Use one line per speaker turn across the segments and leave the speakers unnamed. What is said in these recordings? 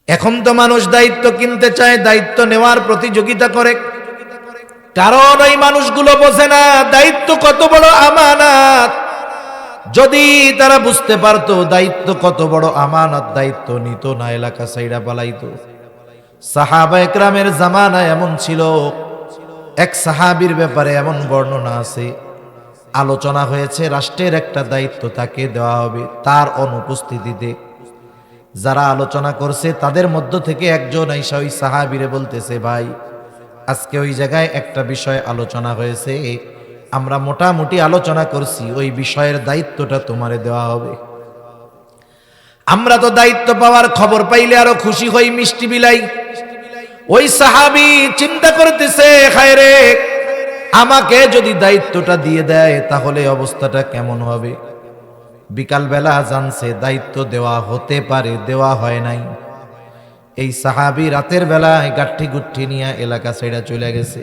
এখন তো মানুষ দায়িত্ব কিনতে চায়, দায়িত্ব নেওয়ার প্রতিযোগিতা করে, কারণ ওই মানুষগুলো বোঝে না দায়িত্ব কত বড় আমানত। যদি তারা বুঝতে পারতো দায়িত্ব কত বড় আমানত, দায়িত্ব নিত না, এলাকা সাইডা পালাইতো। সাহাবা একরামের জামানায় এমন ছিল, এক সাহাবীর ব্যাপারে এমন বর্ণনা আছে, আলোচনা হয়েছে রাষ্ট্রের একটা দায়িত্ব তাকে দেওয়া হবে, তার অনুপস্থিতিতে যারা আলোচনা করছে তাদের মধ্য থেকে একজন আইসা ওই সাহাবীরে বলতেছে, ভাই আজকে ওই জায়গায় একটা বিষয় আলোচনা হয়েছে, আমরা মোটামুটি আলোচনা করছি, ওই বিষয়ের দায়িত্বটা তোমারে দেওয়া হবে। আমরা তো দায়িত্ব পাওয়ার খবর পাইলে আরো খুশি হই, মিষ্টি বিলাই। ওই সাহাবী চিন্তা করতেছে, হায়রে আমাকে যদি দায়িত্বটা দিয়ে দেয় তাহলে অবস্থাটা কেমন হবে। বিকালবেলা জানছে দায়িত্ব দেওয়া হতে পারে, দেওয়া হয় নাই। এই সাহাবী রাতের বেলায় গাঠি গুঠি নিয়ে এলাকা ছেড়ে চলে গেছে।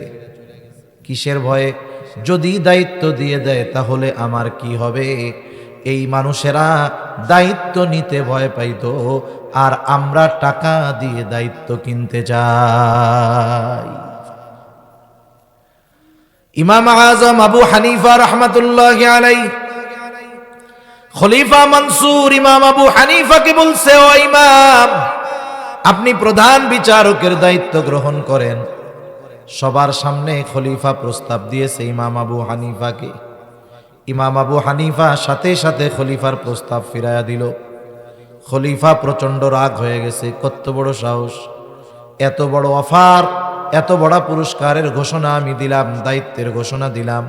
কিসের ভয়ে? যদি দায়িত্ব দিয়ে দেয় তাহলে আমার কি হবে। এই মানুষেরা দায়িত্ব নিতে ভয় পাইতো, আর আমরা টাকা দিয়ে দায়িত্ব কিনতে যাই। ইমাম আজম আবু হানিফা রহমাতুল্লাহি আলাইহি, খলিফা মনসুর ইমাম আবু হানিফাকে বলছে, ও ইমাম, আপনি প্রধান বিচারকের দায়িত্ব গ্রহণ করেন। সবার সামনে খলিফা প্রস্তাব দিয়েছে ইমাম আবু হানিফাকে। ইমাম আবু হানিফা সাথে সাথে খলিফার প্রস্তাব ফিরাইয়া দিল। খলিফা প্রচন্ড রাগ হয়ে গেছে, কত বড় সাহস, এত বড় অফার, এত বড় পুরস্কারের ঘোষণা আমি দিলাম, দায়িত্বের ঘোষণা দিলাম,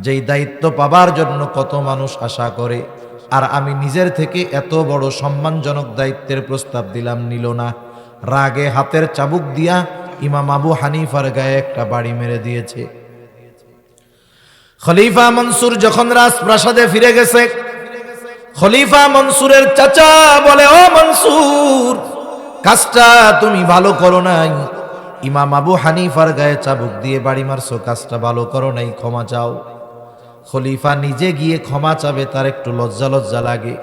যেই দায়িত্ব পাবার জন্য কত মানুষ আশা করে, আর আমি নিজের থেকে এত বড় সম্মানজনক দায়িত্বের প্রস্তাব দিলাম, নিল না। রাগে হাতের চাবুক দিয়া ইমাম আবু হানিফার গায়ে একটা বাড়ি মেরে দিয়েছে। খলিফা মনসুর যখন রাজপ্রাসাদে ফিরে গেছে, খলিফা মনসুরের চাচা বলে, ও মনসুর, কাজটা তুমি ভালো করো নাই। ইমাম আবু হানিফার গায়ে চাবুক দিয়ে বাড়ি মারছো, কাজটা ভালো করো নাই, ক্ষমা চাও। খলিফা নিজে গিয়ে ক্ষমা চাবে, তার একটু লজ্জা লজ্জা লাগে।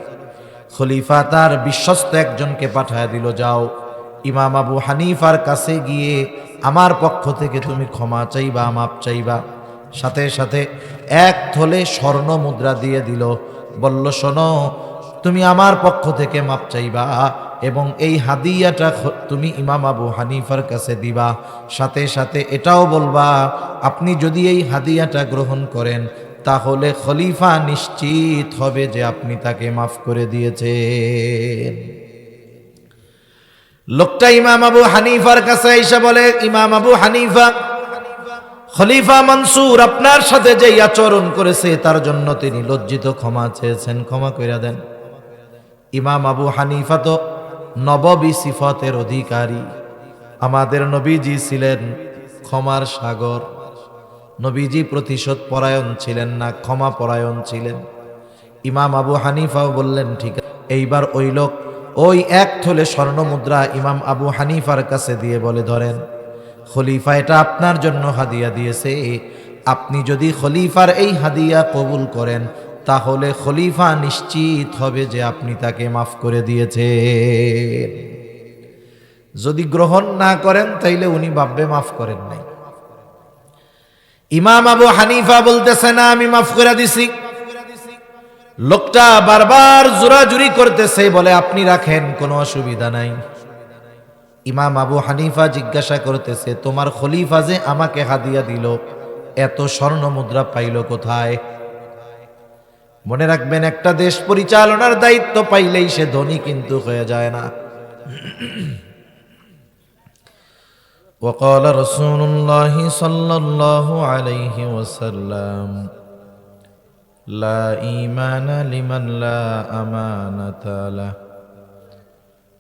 খলিফা তার বিশ্বস্ত একজনকে পাঠায় দিল, যাও ইমাম আবু হানিফার কাছে গিয়ে আমার পক্ষ থেকে তুমি ক্ষমা চাইবা, মাপ চাইবা। সাথে সাথে এক থলে স্বর্ণ মুদ্রা দিয়ে দিল, বলল, শোনো, তুমি আমার পক্ষ থেকে মাপ চাইবা এবং এই হাদিয়াটা তুমি ইমাম আবু হানিফার কাছে দিবা। সাথে সাথে এটাও বলবা, আপনি যদি এই হাদিয়াটা গ্রহণ করেন তাহলে খলিফা নিশ্চিত হবে যে আপনি তাকে মাফ করে দিয়েছেন। লোকটা ইমাম আবু হানিফার কাছে এসে বলে, ইমাম আবু হানিফা, খলিফা মনসুর আপনার সাথে যে আচরণ করেছে তার জন্য তিনি লজ্জিত, ক্ষমা চেয়েছেন, ক্ষমা কইরা দেন। ইমাম আবু হানিফা তো নববী সিফতের অধিকারী। আমাদের নবীজি ছিলেন ক্ষমার সাগর। নবীজি প্রতিশোধ পরায়ণ ছিলেন না, ক্ষমা পরায়ণ ছিলেন। ইমাম আবু হানিফাও বললেন, ঠিক আছে। এইবার ওই লোক ওই এক থলে স্বর্ণ মুদ্রা ইমাম আবু হানিফার কাছে দিয়ে বলে, ধরেন, খলিফা এটা আপনার জন্য হাদিয়া দিয়েছে, আপনি যদি খলিফার এই হাদিয়া কবুল করেন তাহলে খলিফা নিশ্চিত হবে যে আপনি তাকে মাফ করে দিয়েছেন। যদি গ্রহণ না করেন তাইলে উনি ভাববে মাফ করেন নাই। ইমাম আবু হানিফা বলতেছে, না, আমি মাফ করে দিছি। লোকটা বারবার জোরাজুরি করতেছে, বলে, আপনি রাখেন, কোনো অসুবিধা নাই। ইমাম আবু হানিফা জিজ্ঞাসা করতেছে, তোমার খলিফা যে আমাকে হাদিয়া দিল, এত স্বর্ণ মুদ্রা পাইল কোথায়? মনে রাখবেন, একটা দেশ পরিচালনার দায়িত্ব পাইলেই সে ধনী কিন্তু হয়ে যায় না। وقال رسول الله صلى الله عليه وسلم لا إيمان لمن لا أمانة له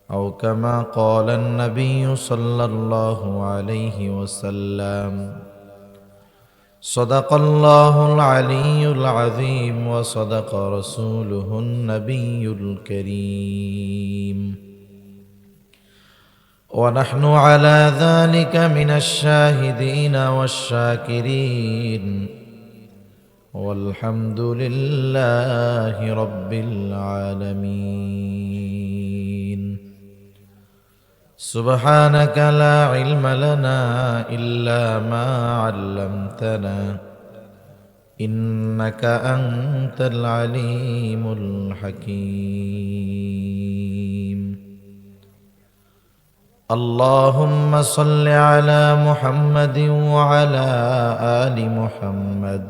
أو كما قال النبي صلى الله عليه وسلم صدق الله العلي العظيم وصدق رسوله النبي الكريم ونحن على ذلك من الشاهدين والشاكرين والحمد لله رب العالمين سبحانك لا علم لنا إلا ما علمتنا إنك أنت العليم الحكيم اللهم صل على محمد وعلى آل محمد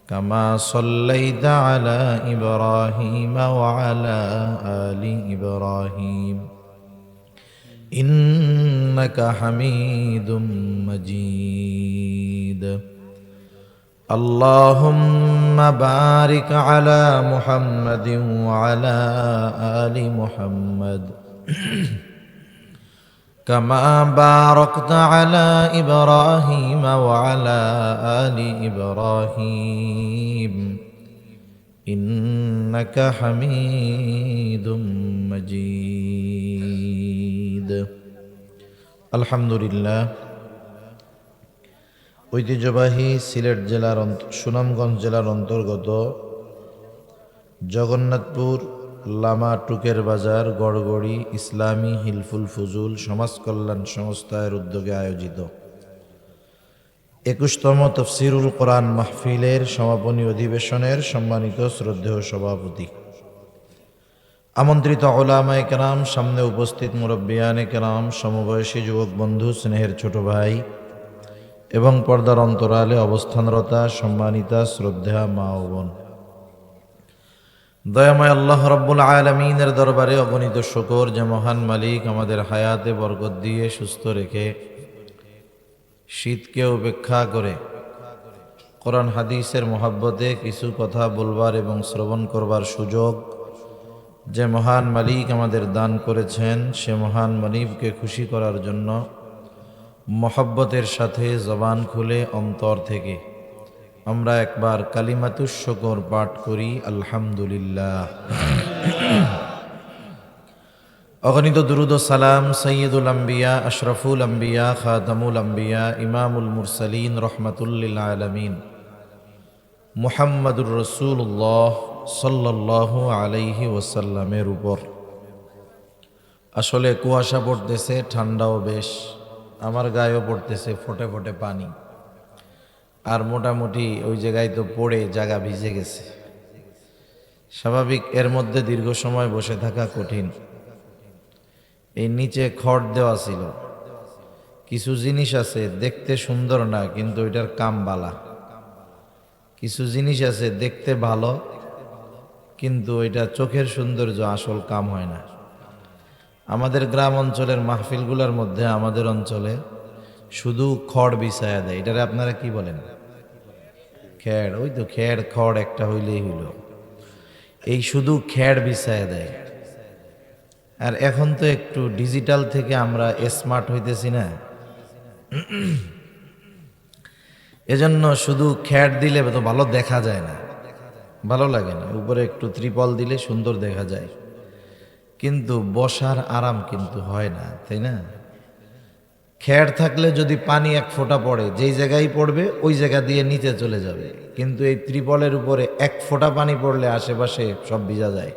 كما صليت على إبراهيم وعلى آل إبراهيم إنك حميد مجيد اللهم بارك على محمد وعلى آل محمد كما باركت على إبراهيم وعلى آل إبراهيم إنك حميد مجيد الحمد لله ঐতিহ্যবাহী সিলেট জেলার সুনামগঞ্জ জেলার অন্তর্গত জগন্নাথপুর লামা টুকের বাজার গড়গড়ি ইসলামী হিলফুল ফুজুল সমাজ কল্যাণ সংস্থার উদ্যোগে আয়োজিত ২১তম তফসিরুল কোরআন মাহফিলের সমাপনী অধিবেশনের সম্মানিত শ্রদ্ধেয় সভাপতি, আমন্ত্রিত উলামায়ে কেরাম, সামনে উপস্থিত মুরব্বিয়ানে কেরাম, সমবয়সী যুবক বন্ধু, স্নেহের ছোট ভাই এবং পর্দার অন্তরালে অবস্থানরতা সম্মানিতা শ্রদ্ধা মা ও বোন, দয়াময় আল্লাহ রাব্বুল আলামিনের দরবারে অগণিত শুকর যে মহান মালিক আমাদের হায়াতে বরকত দিয়ে সুস্থ রেখে শীতকে উপেক্ষা করে কোরআন হাদিসের মহাব্বতে কিছু কথা বলবার এবং শ্রবণ করবার সুযোগ যে মহান মালিক আমাদের দান করেছেন, সে মহান মালিককে খুশি করার জন্য মহব্বতের সাথে জবান খুলে অন্তর থেকে আমরা একবার কালিমাতুশ শুকর পাঠ করি, আলহামদুলিল্লাহ। অগণিত দুরুদ ও সালাম সৈয়দুল আম্বিয়া, আশরাফুল আম্বিয়া, খাতামুল আম্বিয়া, ইমামুল মুরসালিন, রহমাতুল লিল আলামিন মুহাম্মাদুর রাসূলুল্লাহ সাল্লাল্লাহু আলাইহি ওয়াসাল্লামের উপর। আসলে কুয়াশা পড়তেছে, ঠান্ডাও বেশ, আমার গায়েও পড়তেছে ফোটে ফোটে পানি, আর মোটামুটি ওই জায়গায় তো পড়ে জায়গা ভিজে গেছে। স্বাভাবিক, এর মধ্যে দীর্ঘ সময় বসে থাকা কঠিন। এই নিচে খড় দেওয়া ছিল, কিছু জিনিস আছে দেখতে সুন্দর না কিন্তু এটার কাম বালা, কিছু জিনিস আছে দেখতে ভালো কিন্তু এটা চোখের সৌন্দর্য, আসল কাম হয় না। আমাদের গ্রাম অঞ্চলের মাহফিলগুলোর মধ্যে আমাদের অঞ্চলে শুধু খড় বিছায়া দেয়, এটারে আপনারা কি বলেন? খেড়। ওই তো খেড় খড় একটা হইলেই হইল, এই শুধু খেড় বিছায়া দেয়। আর এখন তো একটু ডিজিটাল থেকে আমরা স্মার্ট হইতেছি না, এজন্য শুধু খেড় দিলে তো ভালো দেখা যায় না, ভালো লাগে না। উপরে একটু ত্রিপল দিলে সুন্দর দেখা যায়, কিন্তু বসার আরাম কিন্তু হয় না, তাই না? খেড় থাকলে যদি পানি এক ফোঁটা পড়ে, যেই জায়গায় পড়বে ওই জায়গা দিয়ে নিচে চলে যাবে, কিন্তু এই ত্রিপলের উপরে এক ফোঁটা পানি পড়লে আশেপাশে সব ভিজা যায়,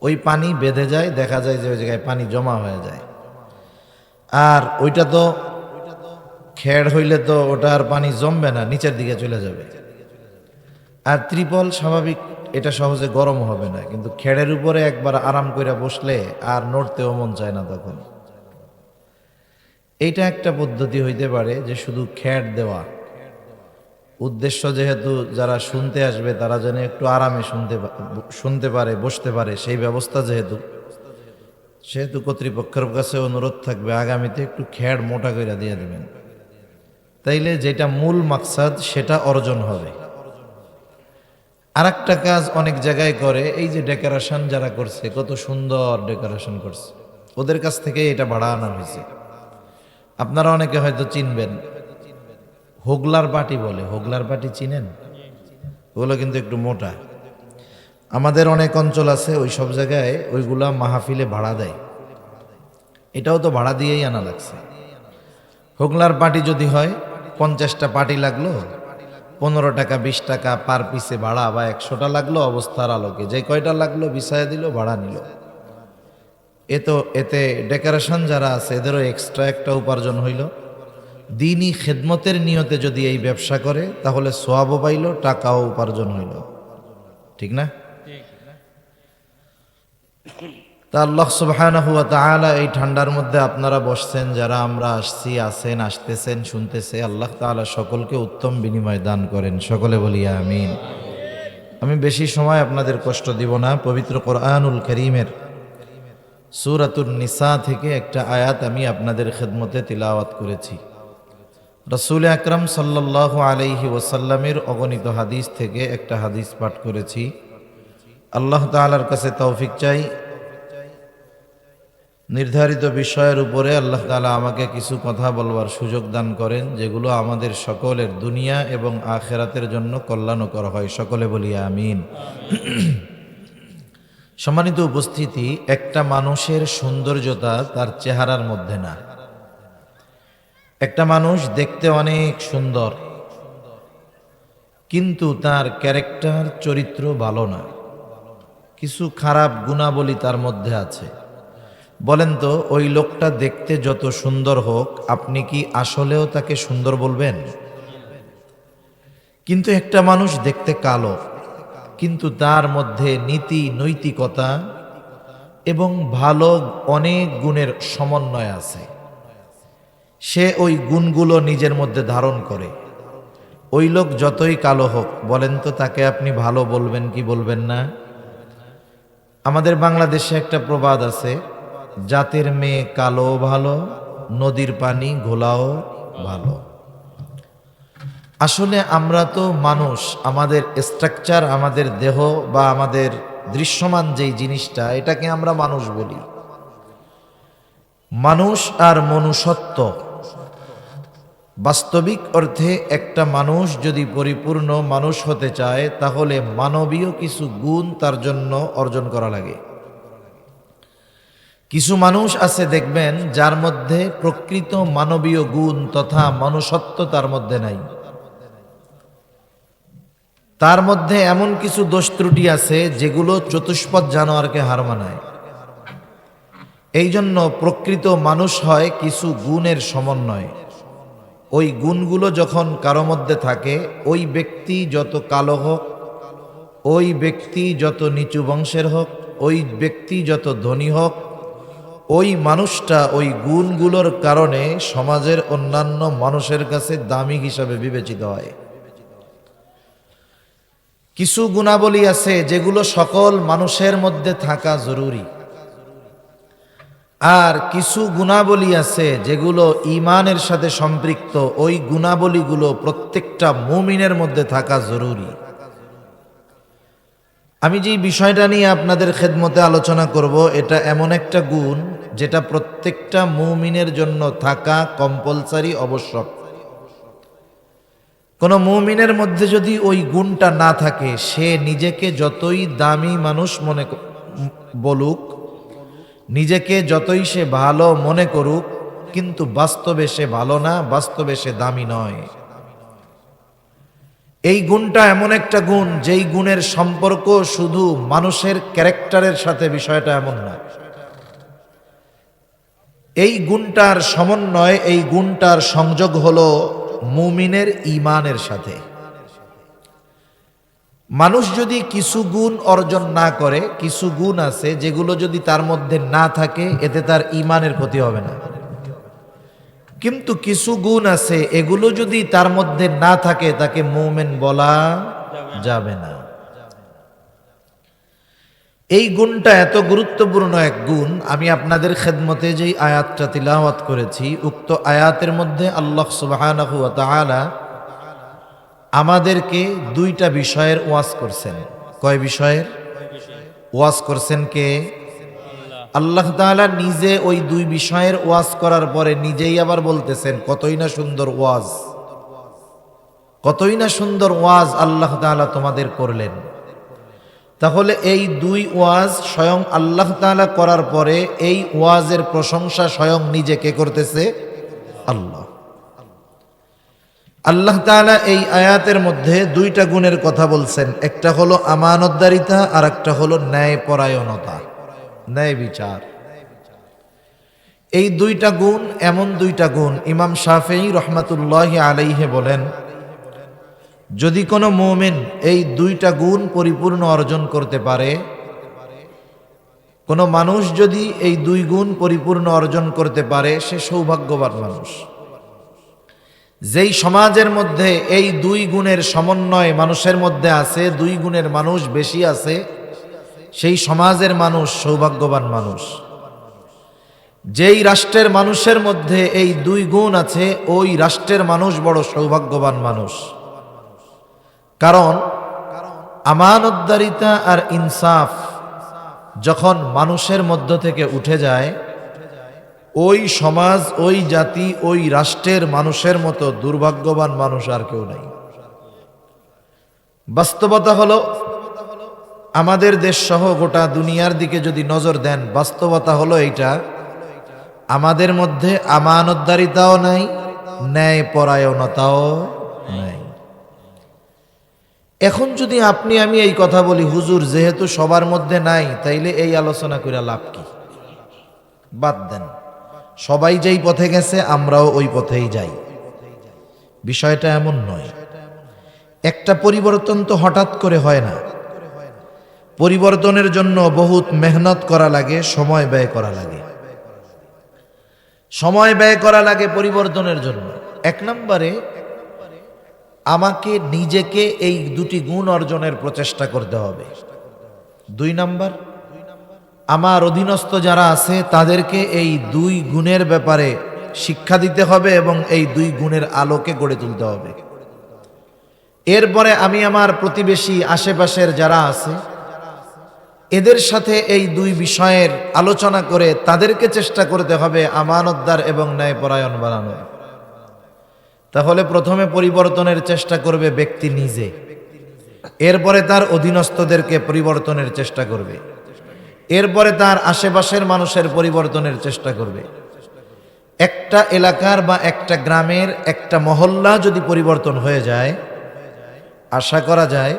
ওই পানি বেঁধে যায়, দেখা যায় যে ওই জায়গায় পানি জমা হয়ে যায়। আর ওইটা তো খেড় হইলে তো ওটা আর পানি জমবে না, নিচের দিকে চলে যাবে। আর ত্রিপল স্বাভাবিক, এটা সহজে গরম হবে না, কিন্তু খেড়ের উপরে একবার আরাম করে বসলে আর নড়তেও মন চায় না তখন। এইটা একটা পদ্ধতি হইতে পারে যে শুধু খেড় দেওয়া, উদ্দেশ্য যেহেতু যারা শুনতে আসবে তারা যেন একটু আরামে শুনতে পারে, বসতে পারে, সেই ব্যবস্থা সেহেতু কর্তৃপক্ষের কাছে অনুরোধ থাকবে আগামীতে একটু খেড় মোটা করে দিয়ে দেবেন, তাইলে যেটা মূল মাকসাদ সেটা অর্জন হবে। আর একটা কাজ অনেক জায়গায় করে, এই যে ডেকোরেশন যারা করছে, কত সুন্দর ডেকোরেশন করছে, ওদের কাছ থেকে এটা ভাড়া আনা হয়েছে। আপনারা অনেকে হয়তো চিনবেন, হোগলার পাটি বলে, হোগলার পাটি চিনেন? ওগুলো কিন্তু একটু মোটা। আমাদের অনেক অঞ্চল আছে ওই সব জায়গায় ওইগুলা মাহফিলে ভাড়া দেয়, এটাও তো ভাড়া দিয়েই আনা লাগছে। হোগলার পাটি যদি হয় 50টা পাটি লাগলো, 15 টাকা 20 টাকা পার পিসে ভাড়া, বা 100টা লাগলো অবস্থার আলোকে, যে কয়টা লাগলো বিছায়া দিল, ভাড়া নিল। এতে ডেকোরেশন যারা আছে এদেরও এক্সট্রা একটা উপার্জন হইল। দিনই খেদমতের নিয়তে যদি এই ব্যবসা করে তাহলে সোয়াবও পাইল, টাকাও উপার্জন হইল। ঠিক না? তা আল্লাহ সুবহানাহু ওয়া তাআলা এই ঠান্ডার মধ্যে আপনারা বসছেন, যারা আমরা আসছি, আছেন, আসতেছেন, শুনতেছে, আল্লাহ তাআলা সকলকে উত্তম বিনিময় দান করেন। সকলে বলি আমিন। আমি বেশি সময় আপনাদের কষ্ট দিব না। পবিত্র কোরআনুল কারীমের সূরাতুন নিসা থেকে একটা আয়াত আমি আপনাদের খেদমতে তিলাওয়াত করেছি। রাসূল আকরাম সাল্লাল্লাহু আলাইহি ওয়াসাল্লামের অগণিত হাদিস থেকে একটা হাদিস পাঠ করেছি। আল্লাহ তাআলার কাছে তৌফিক চাই, নির্ধারিত বিষয়ের উপরে আল্লাহ তাআলা আমাকে কিছু কথা বলবার সুযোগ দান করেন, যেগুলো আমাদের সকলের দুনিয়া এবং আখিরাতের জন্য কল্যাণকর হয়। সকলে বলি আমিন। সম্মানিত উপস্থিতি, একটা মানুষের সৌন্দর্যতা তার চেহারার মধ্যে না। একটা মানুষ দেখতে অনেক সুন্দর, কিন্তু তার ক্যারেক্টার, চরিত্র ভালো না, কিছু খারাপ গুণাবলী তার মধ্যে আছে। বলেন তো, ওই লোকটা দেখতে যত সুন্দর হোক, আপনি কি আসলেও তাকে সুন্দর বলবেন? কিন্তু একটা মানুষ দেখতে কালো, কিন্তু তার মধ্যে নীতি, নৈতিকতা এবং ভালো অনেক গুণের সমন্বয় আছে। সে ওই গুণগুলো নিজের মধ্যে ধারণ করে। ওই লোক যতই কালো হোক, বলেন তো তাকে আপনি ভালো বলবেন কি বলবেন না? আমাদের বাংলাদেশে একটা প্রবাদ আছে, জাতের মেয়ে কালো ভালো, নদীর পানি ঘোলাও ভালো। আসলে আমরা তো মানুষ, আমাদের স্ট্রাকচার, আমাদের দেহ বা আমাদের দৃশ্যমান যেই জিনিসটা, এটাকে আমরা মানুষ বলি। মানুষ আর মনুষ্যত্ব, বাস্তবিক অর্থে একটা মানুষ যদি পরিপূর্ণ মানুষ হতে চায়, তাহলে মানবীয় কিছু গুণ তার জন্য অর্জন করা লাগে। কিছু মানুষ আছে দেখবেন, যার মধ্যে প্রকৃত মানবীয় গুণ তথা মনুষ্যত্ব তার মধ্যে নাই। তার মধ্যে এমন কিছু দোষ ত্রুটি আছে যেগুলো চতুষ্পদ জানোয়ারকে হার মানায়। এই জন্য প্রকৃত মানুষ হয় কিছু গুণের সমন্বয়। ওই গুণগুলো যখন কারো মধ্যে থাকে, ওই ব্যক্তি যত কালো হোক, ওই ব্যক্তি যত নিচু বংশের হোক, ওই ব্যক্তি যত ধনী হোক, ওই মানুষটা ওই গুণগুলোর কারণে সমাজের অন্যান্য মানুষের কাছে দামি হিসাবে বিবেচিত হয়। কিছু গুণাবলী আছে যেগুলো সকল মানুষের মধ্যে থাকা জরুরি, আর কিছু গুণাবলী আছে যেগুলো ঈমানের সাথে সম্পৃক্ত। ওই গুণাবলীগুলো প্রত্যেকটা মুমিনের মধ্যে থাকা জরুরি। আমি যে বিষয়টা নিয়ে আপনাদের খেদমতে আলোচনা করব, এটা এমন একটা গুণ যেটা প্রত্যেকটা মুমিনের জন্য থাকা কম্পালসারি, আবশ্যক। কোন মুমিনের মধ্যে যদি ওই গুণটা না থাকে, সে নিজেকে যতই দামি মানুষ মনে বলুক, নিজেকে যতই সে ভালো মনে করুক, কিন্তু বাস্তবে সে ভালো না, বাস্তবে সে দামি নয়। এই গুণটা এমন একটা গুণ, যেই গুণের সম্পর্ক শুধু মানুষের ক্যারেক্টারের সাথে, বিষয়টা এমন না। এই গুণটার সমন্বয়, এই গুণটার সংযোগ হলো মুমিনের ঈমানের সাথে। মানুষ যদি কিছু গুণ অর্জন না করে, কিছু গুণ আছে যেগুলো যদি তার মধ্যে না থাকে, এতে তার ঈমানের ক্ষতি হবে না। কিন্তু কিছু গুণ আছে, এগুলো যদি তার মধ্যে না থাকে, তাকে মুমিন বলা যাবে না। এই গুণটা এত গুরুত্বপূর্ণ এক গুণ। আমি আপনাদের খেদমতে যেই আয়াতটা তিলাওয়াত করেছি, উক্ত আয়াতের মধ্যে আল্লাহ সুবহানাহু ওয়া তাআলা আমাদেরকে দুইটা বিষয়ের ওয়াজ করছেন। কয় বিষয়ের ওয়াজ করছেন? কে? আল্লাহ তাআলা নিজে ওই দুই বিষয়ের ওয়াজ করার পরে নিজেই আবার বলতেছেন, কতই না সুন্দর ওয়াজ, কতই না সুন্দর ওয়াজ আল্লাহ তাআলা তোমাদের করলেন। তাহলে এই দুই ওয়াজ স্বয়ং আল্লাহ তাআলা করার পরে এই ওয়াজের প্রশংসা স্বয়ং নিজে কে করতেছে? আল্লাহ। আল্লাহ তাআলা এই আয়াতের মধ্যে দুইটা গুণের কথা বলছেন। একটা হলো আমানতদারিতা, আর একটা হলো ন্যায়পরায়ণতা, ন্যায় বিচার। এই দুইটা গুণ এমন দুইটা গুণ, ইমাম শাফেঈ রহমাতুল্লাহি আলাইহি বলেন, যদি কোনো মুমিন এই দুইটা গুণ পরিপূর্ণ অর্জন করতে পারে, কোনো মানুষ যদি এই দুই গুণ পরিপূর্ণ অর্জন করতে পারে, সে সৌভাগ্যবান মানুষ। যেই সমাজের মধ্যে এই দুই গুণের সমন্বয় মানুষের মধ্যে আছে, দুই গুণের মানুষ বেশি আছে, সেই সমাজের মানুষ সৌভাগ্যবান মানুষ। যেই রাষ্ট্রের মানুষের মধ্যে এই দুই গুণ আছে, ওই রাষ্ট্রের মানুষ বড় সৌভাগ্যবান মানুষ। কারণ আমানতদারিতা আর ইনসাফ যখন মানুষের মধ্য থেকে উঠে যায়, ওই সমাজ, ওই জাতি, ওই রাষ্ট্রের মানুষের মতো দুর্ভাগ্যবান মানুষ আর কেউ নাই। বাস্তবতা হলো, আমাদের দেশ সহ গোটা দুনিয়ার দিকে যদি নজর দেন, বাস্তবতা হলো এইটা, আমাদের মধ্যে আমানতদারিতাও নাই, ন্যায় পরায়ণতাও নাই। এখন যদি আপনি আমি এই কথা বলি, হুজুর যেহেতু সবার মধ্যে নাই, তাইলে এই আলোচনা করে লাভ কি? বাদ দেন, সবাই যেই পথে গেছে আমরাও ওই পথেই যাই। বিষয়টা এমন নয়। একটা পরিবর্তন তো হঠাৎ করে হয় না। পরিবর্তনের জন্য বহুত মেহনত করা লাগে, সময় ব্যয় করা লাগে। সময় ব্যয় করা লাগে পরিবর্তনের জন্য। এক নম্বরে আমাকে নিজেকে এই দুটি গুণ অর্জনের প্রচেষ্টা করতে হবে। দুই নাম্বার, আমার অধীনস্থ যারা আছে তাদেরকে এই দুই গুণের ব্যাপারে শিক্ষা দিতে হবে এবং এই দুই গুণের আলোকে গড়ে তুলতে হবে। এরপরে আমি আমার প্রতিবেশী, আশেপাশের যারা আছে, এদের সাথে এই দুই বিষয়ের আলোচনা করে তাদেরকে চেষ্টা করতে হবে আমানতদার এবং ন্যায়পরায়ণ বানানোর। তাহলে প্রথমে পরিবর্তনের চেষ্টা করবে ব্যক্তি নিজে, এরপরে তার অধীনস্থদেরকে পরিবর্তনের চেষ্টা করবে, এরপরে তার আশেপাশের মানুষের পরিবর্তনের চেষ্টা করবে। একটা এলাকার বা একটা গ্রামের, একটা মহল্লা যদি পরিবর্তন হয়ে যায়, আশা করা যায়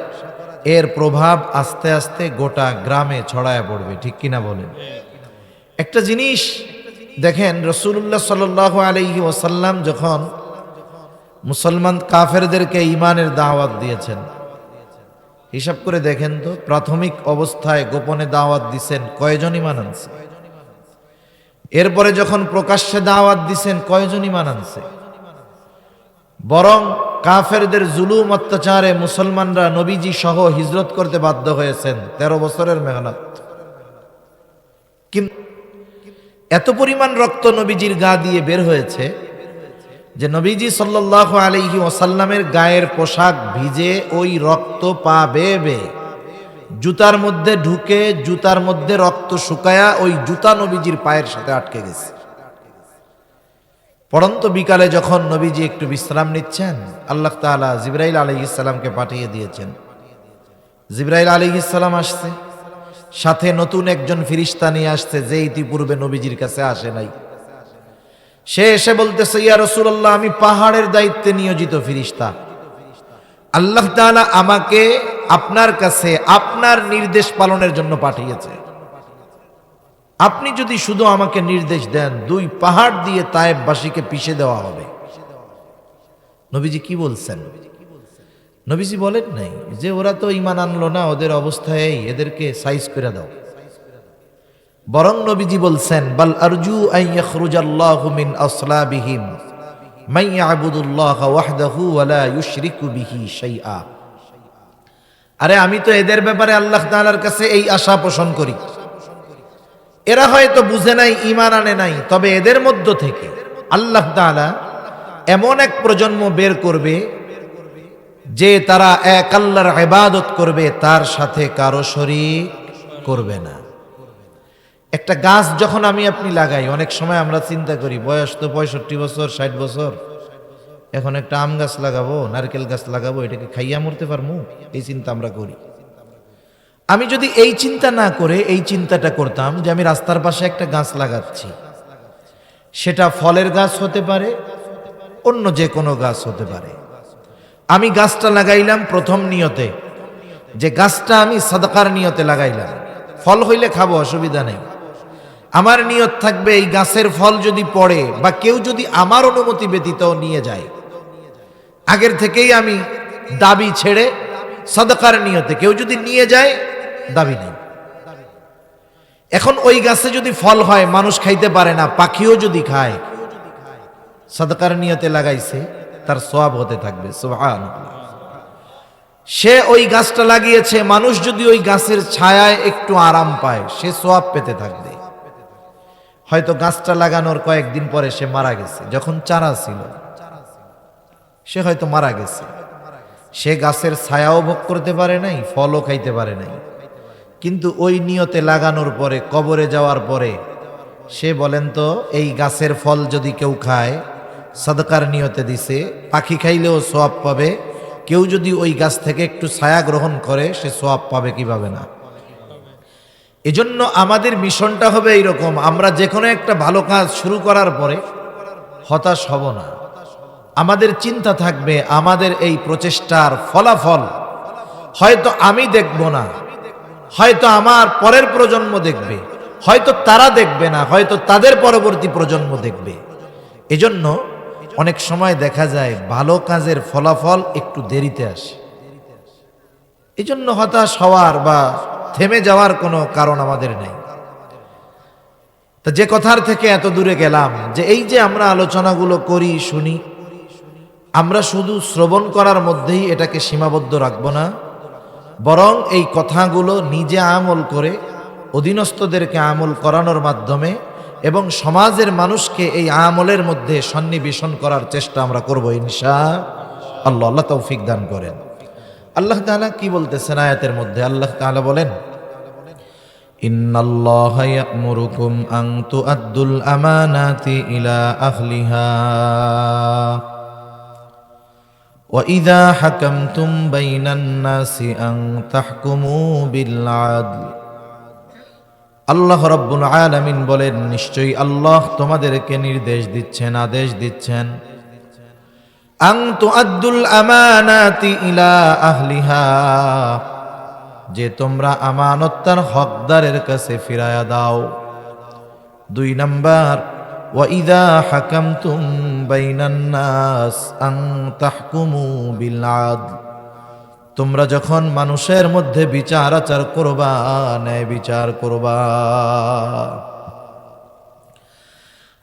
এর প্রভাব আস্তে আস্তে গোটা গ্রামে ছড়ায় পড়বে। ঠিক কিনা বলেন? একটা জিনিস দেখেন, রাসূলুল্লাহ সাল্লাল্লাহু আলাইহি ওয়াসাল্লাম যখন মুসলমান কাফেরদেরকে ঈমানের দাওয়াত দিয়েছেন, হিসাব করে দেখেন তো, প্রাথমিক অবস্থায় গোপনে দাওয়াত দিছেন, কয়জন ঈমান আনছে? এরপরে যখন প্রকাশ্যে দাওয়াত দিছেন, কয়জন ঈমান আনছে? বরং কাফেরদের জুলুম অত্যাচারে মুসলমানরা নবীজি সহ হিজরত করতে বাধ্য হয়েছেন। 13 বছরের মেহনত। কিন্তু এত পরিমাণ রক্ত নবীজির গা দিয়ে বের হয়েছে যে নবীজি সাল্লাল্লাহু আলাইহি ওয়াসাল্লামের গায়ের পোশাক ভিজে ওই রক্ত পা বেয়ে বেয়ে জুতার মধ্যে ঢুকে, জুতার মধ্যে রক্ত শুকায়া ওই জুতা নবীজির পায়ের সাথে আটকে গেছে। পরন্ত বিকালে যখন নবীজি একটু বিশ্রাম নিচ্ছেন, আল্লাহ তাআলা জিবরাইল আলাইহিস সালামকে পাঠিয়ে দিয়েছেন। জিবরাইল আলাইহিস সালাম আসছে, সাথে নতুন একজন ফেরেশতা নিয়ে আসছে, যে ইতিপূর্বে নবীজির কাছে আসে নাই। সে এসে বলতেছে, ইয়া রাসূলুল্লাহ, আমি পাহাড়ের দায়িত্বে নিয়োজিত ফেরেশতা। আল্লাহ তাআলা আমাকে আপনার কাছে আপনার নির্দেশ পালনের জন্য পাঠিয়েছে। আপনি যদি শুধু আমাকে নির্দেশ দেন, 2 পাহাড় দিয়ে তায়েববাসীকে পিষে দেওয়া হবে। নবীজি কি বলছেন? নবীজি বলেন নাই যে ওরা তো ঈমান আনলো না, ওদের অবস্থায় এদেরকে সাইজ করে দাও। বরং নবীজি বলছেন, বাল আরজু আন ইয়াখরুজাল্লাহু মিন আসলাবিহিম মান ইয়াবুদুল্লাহা ওয়াহদাহু ওয়া লা ইউশরিকু বিহি শাইআ। আরে আমি তো এদের ব্যাপারে আল্লাহ তাআলার কাছে এই আশা পোষণ করি, এরা হয়তো বুঝে নাই, ঈমান আনে নাই, তবে এদের মধ্য থেকে আল্লাহ তাআলা এমন এক প্রজন্ম বের করবে যে তারা এক আল্লাহর ইবাদত করবে, তার সাথে কারো শরীক করবে না। একটা গাছ যখন আমি আপনি লাগাই, অনেক সময় আমরা চিন্তা করি বয়স তো 65 বছর 60 বছর, এখন একটা আম গাছ লাগাবো, নারকেল গাছ লাগাবো, এটাকে খাইয়া মরতে পারবো, এই চিন্তা আমরা করি। আমি যদি এই চিন্তা না করে এই চিন্তাটা করতাম যে আমি রাস্তার পাশে একটা গাছ লাগাচ্ছি, সেটা ফলের গাছ হতে পারে, অন্য যে কোনো গাছ হতে পারে। আমি গাছটা লাগাইলাম প্রথম নিয়তে, যে গাছটা আমি সাদাকার নিয়তে লাগাইলাম, ফল হইলে খাবো, অসুবিধা নেই। আমার নিয়ত থাকবে এই গাছের ফল যদি পড়ে বা কেউ যদি আমার অনুমতি ব্যতীত নিয়ে যায়, আগের থেকেই আমি দাবি ছেড়ে সাদাকার নিয়তে কেউ যদি নিয়ে যায় দাবি নেই। এখন ওই গাছে যদি ফল হয় মানুষ খাইতে পারে না, পাখিও যদি খায়, সাদাকার নিয়তে লাগাইছে, তার সওয়াব হতে থাকবে। সুবহানাল্লাহ। সে ওই গাছটা লাগিয়েছে, মানুষ যদি ওই গাছের ছায়ায় একটু আরাম পায় সে সওয়াব পেতে থাকবে। হয়তো গাছটা লাগানোর কয়েকদিন পরে সে মারা গেছে, যখন চারা ছিল সে হয়তো মারা গেছে, সে গাছের ছায়াও ভোগ করতে পারে নাই, ফলও খাইতে পারে নাই। কিন্তু ওই নিয়তে লাগানোর পরে কবরে যাওয়ার পরে সে বলেন তো এই গাছের ফল যদি কেউ খায়, সাদকার নিয়তে দিছে, পাখি খাইলেও সওয়াব পাবে, কেউ যদি ওই গাছ থেকে একটু ছায়া গ্রহণ করে সে সওয়াব পাবে কি পাবে না? এজন্য আমাদের মিশনটা হবে এইরকম, আমরা যে কোনো একটা ভালো কাজ শুরু করার পরে হতাশ হব না। আমাদের চিন্তা থাকবে আমাদের এই প্রচেষ্টার ফলাফল হয়তো আমি দেখব না, হয়তো আমার পরের প্রজন্ম দেখবে, হয়তো তারা দেখবে না, হয়তো তাদের পরবর্তী প্রজন্ম দেখবে। এজন্য অনেক সময় দেখা যায় ভালো কাজের ফলাফল একটু দেরিতে আসে। এজন্য হতাশ হওয়ার বা থেমে যাওয়ার কোনো কারণ আমাদের নেই। তা যে কথার থেকে এত দূরে গেলাম, যে এই যে আমরা আলোচনাগুলো করি শুনি, আমরা শুধু শ্রবণ করার মধ্যেই এটাকে সীমাবদ্ধ রাখবো না, বরং এই কথাগুলো নিজে আমল করে অধীনস্থদেরকে আমল করানোর মাধ্যমে এবং সমাজের মানুষকে এই আমলের মধ্যে সন্নিবেশন করার চেষ্টা আমরা করব ইনশাআল্লাহ। আল্লাহ তৌফিক দান করেন। আল্লাহ তাআলা কি বলতেছেন আয়াতের মধ্যে? আল্লাহ তাআলা বলেন, ইন্নাল্লাহা ইয়া'মুরুকুম আন তু'আদ্দুল আমানাতি ইলা আহলিহা ওয়া ইযা হাকামতুম বাইনান নাসি আন তাহকুমু বিল আদল। আল্লাহ রাব্বুল আলামিন বলেন, নিশ্চয়ই আল্লাহ তোমাদেরকে নির্দেশ দিচ্ছেন, আদেশ দিচ্ছেন, আন তু'আদ্দুল আমানাতি ইলা আহলিহা, যে তোমরা আমানত তার হকদারের কাছে ফিরায়া দাও। 2 নাম্বার, ওয়া ইযা হাকামতুম বাইনান নাস আন তাহকুমু বিল আদল, তোমরা যখন মানুষের মধ্যে বিচার আচার করবা, ন্যায় বিচার করবা।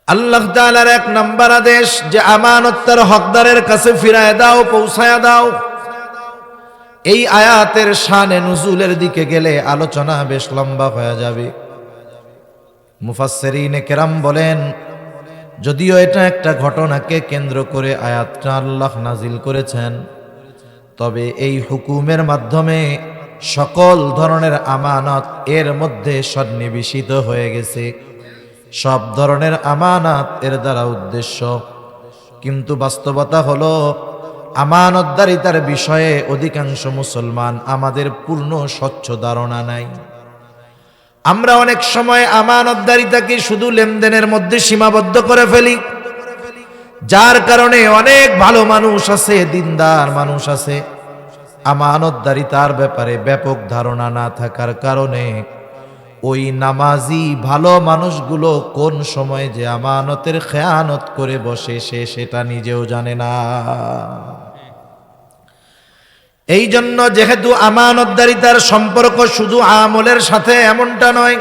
আল্লাহ তাআলার 1 নাম্বার আদেশ যে আমানত তার হকদারের কাছে ফিরায় দাও, পৌঁছায়া দাও। এই আয়াতের শানে নুজুলের দিকে গেলে আলোচনা বেশ লম্বা হয়ে যাবে। মুফাসসিরিনে কেরাম বলেন, যদিও এটা একটা ঘটনাকে কেন্দ্র করে আয়াতটা আল্লাহ নাজিল করেছেন, তবে এই হুকুমের মাধ্যমে সকল ধরনের আমানত এর মধ্যে সন্নিবেশিত হয়ে গেছে। সব ধরনের আমানত এর দ্বারা উদ্দেশ্য। কিন্তু বাস্তবতা হলো আমানতদারিতার বিষয়ে অধিকাংশ মুসলমান আমাদের পূর্ণ স্বচ্ছ ধারণা নাই। আমরা অনেক সময় আমানতদারিতাকে শুধু লেনদেনের মধ্যে সীমাবদ্ধ করে ফেলি, যার কারণে অনেক ভালো মানুষ আছে, দিনদার মানুষ আছে, আমানতদারিতার ব্যাপারে ব্যাপক ধারণা না থাকার কারণে ওই নামাজি ভালো মানুষগুলো কোন সময় যে আমানতের খেয়ানত করে বসে সে সেটা নিজেও জানে না। এই জন্য যেহেতু আমানতদারিতার সম্পর্ক শুধু আমলের সাথে এমনটা নয়,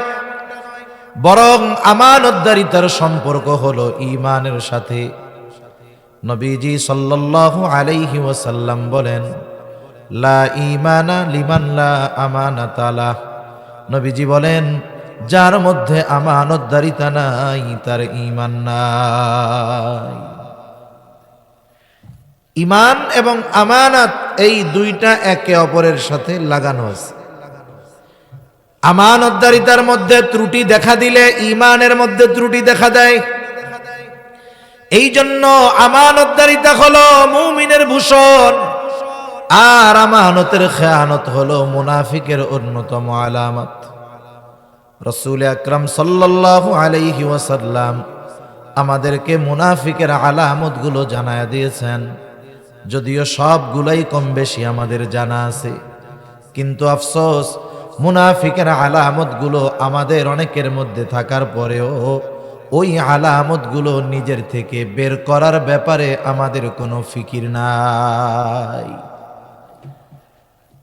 বরং আমানতদারিতার সম্পর্ক হলো ঈমানের সাথে। নবীজি সাল্লাল্লাহু আলাইহি ওয়াসাল্লাম বলেন, লা ঈমানা লিমান লা আমানাতা লাহ। নবীজি বলেন, যার মধ্যে আমানতদারিতা নাই তার ঈমান নাই। ঈমান এবং আমানত এই দুইটা একে অপরের সাথে লাগানো আছে। আমানতদারিতার মধ্যে ত্রুটি দেখা দিলে ঈমানের মধ্যে ত্রুটি দেখা দেয়। এই জন্য আমানতদারিতা হলো মুমিনের ভূষণ, আর আমানতের খেয়ানত হলো মুনাফিকের অন্যতম আলামত। রাসূল আকরাম সাল্লাল্লাহু আলাইহি ওয়াসাল্লাম আমাদেরকে মুনাফিকের আলামতগুলো জানায়া দিয়েছেন। যদিও সবগুলাই কম বেশি আমাদের জানা আছে, কিন্তু আফসোস মুনাফিকের আলামতগুলো আমাদের অনেকের মধ্যে থাকার পরেও ওই আলামতগুলো নিজের থেকে বের করার ব্যাপারে আমাদের কোনো ফিকির নাই।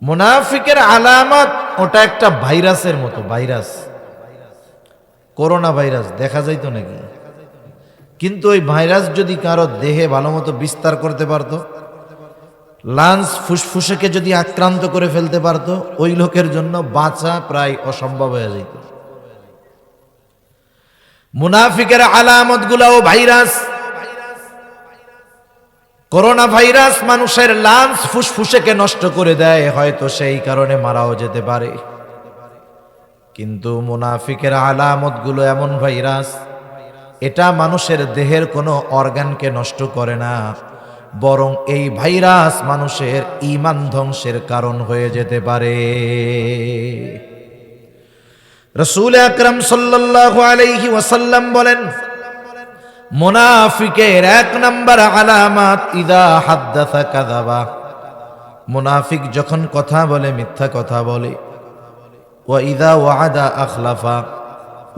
মুনাফিকের আলামত ওটা একটা ভাইরাসের মতো, ভাইরাস, করোনা ভাইরাস দেখা যাইতো নাকি? কিন্তু ওই ভাইরাস যদি কারো দেহে ভালো মতো বিস্তার করতে পারতো, লাঞ্চ ফুসফুসকে যদি আক্রান্ত করে ফেলতে পারতো, ওই লোকের জন্য বাঁচা প্রায় অসম্ভব হয়ে যেত। মুনাফিকের আলামত গুলাও ভাইরাস। করোনা ভাইরাস মানুষের লাঞ্চ ফুসফুসকে নষ্ট করে দেয়, হয়তো সেই কারণে মারাও যেতে পারে। কিন্তু মুনাফিকের আলামত গুলো এমন ভাইরাস, এটা মানুষের দেহের কোনো অর্গানকে নষ্ট করে না, বরং এই ভাইরাস মানুষের ঈমান ধ্বংসের কারণ হয়ে যেতে পারে। রাসূল আকরাম সাল্লাল্লাহু আলাইহি ওয়াসাল্লাম বলেন, মুনাফিকের এক নাম্বার আলামত ইদা হাদ্দাসা কাযাবা, মুনাফিক যখন কথা বলে মিথ্যা কথা বলে। ওয়া ইদা ওয়াদা আখলাফা,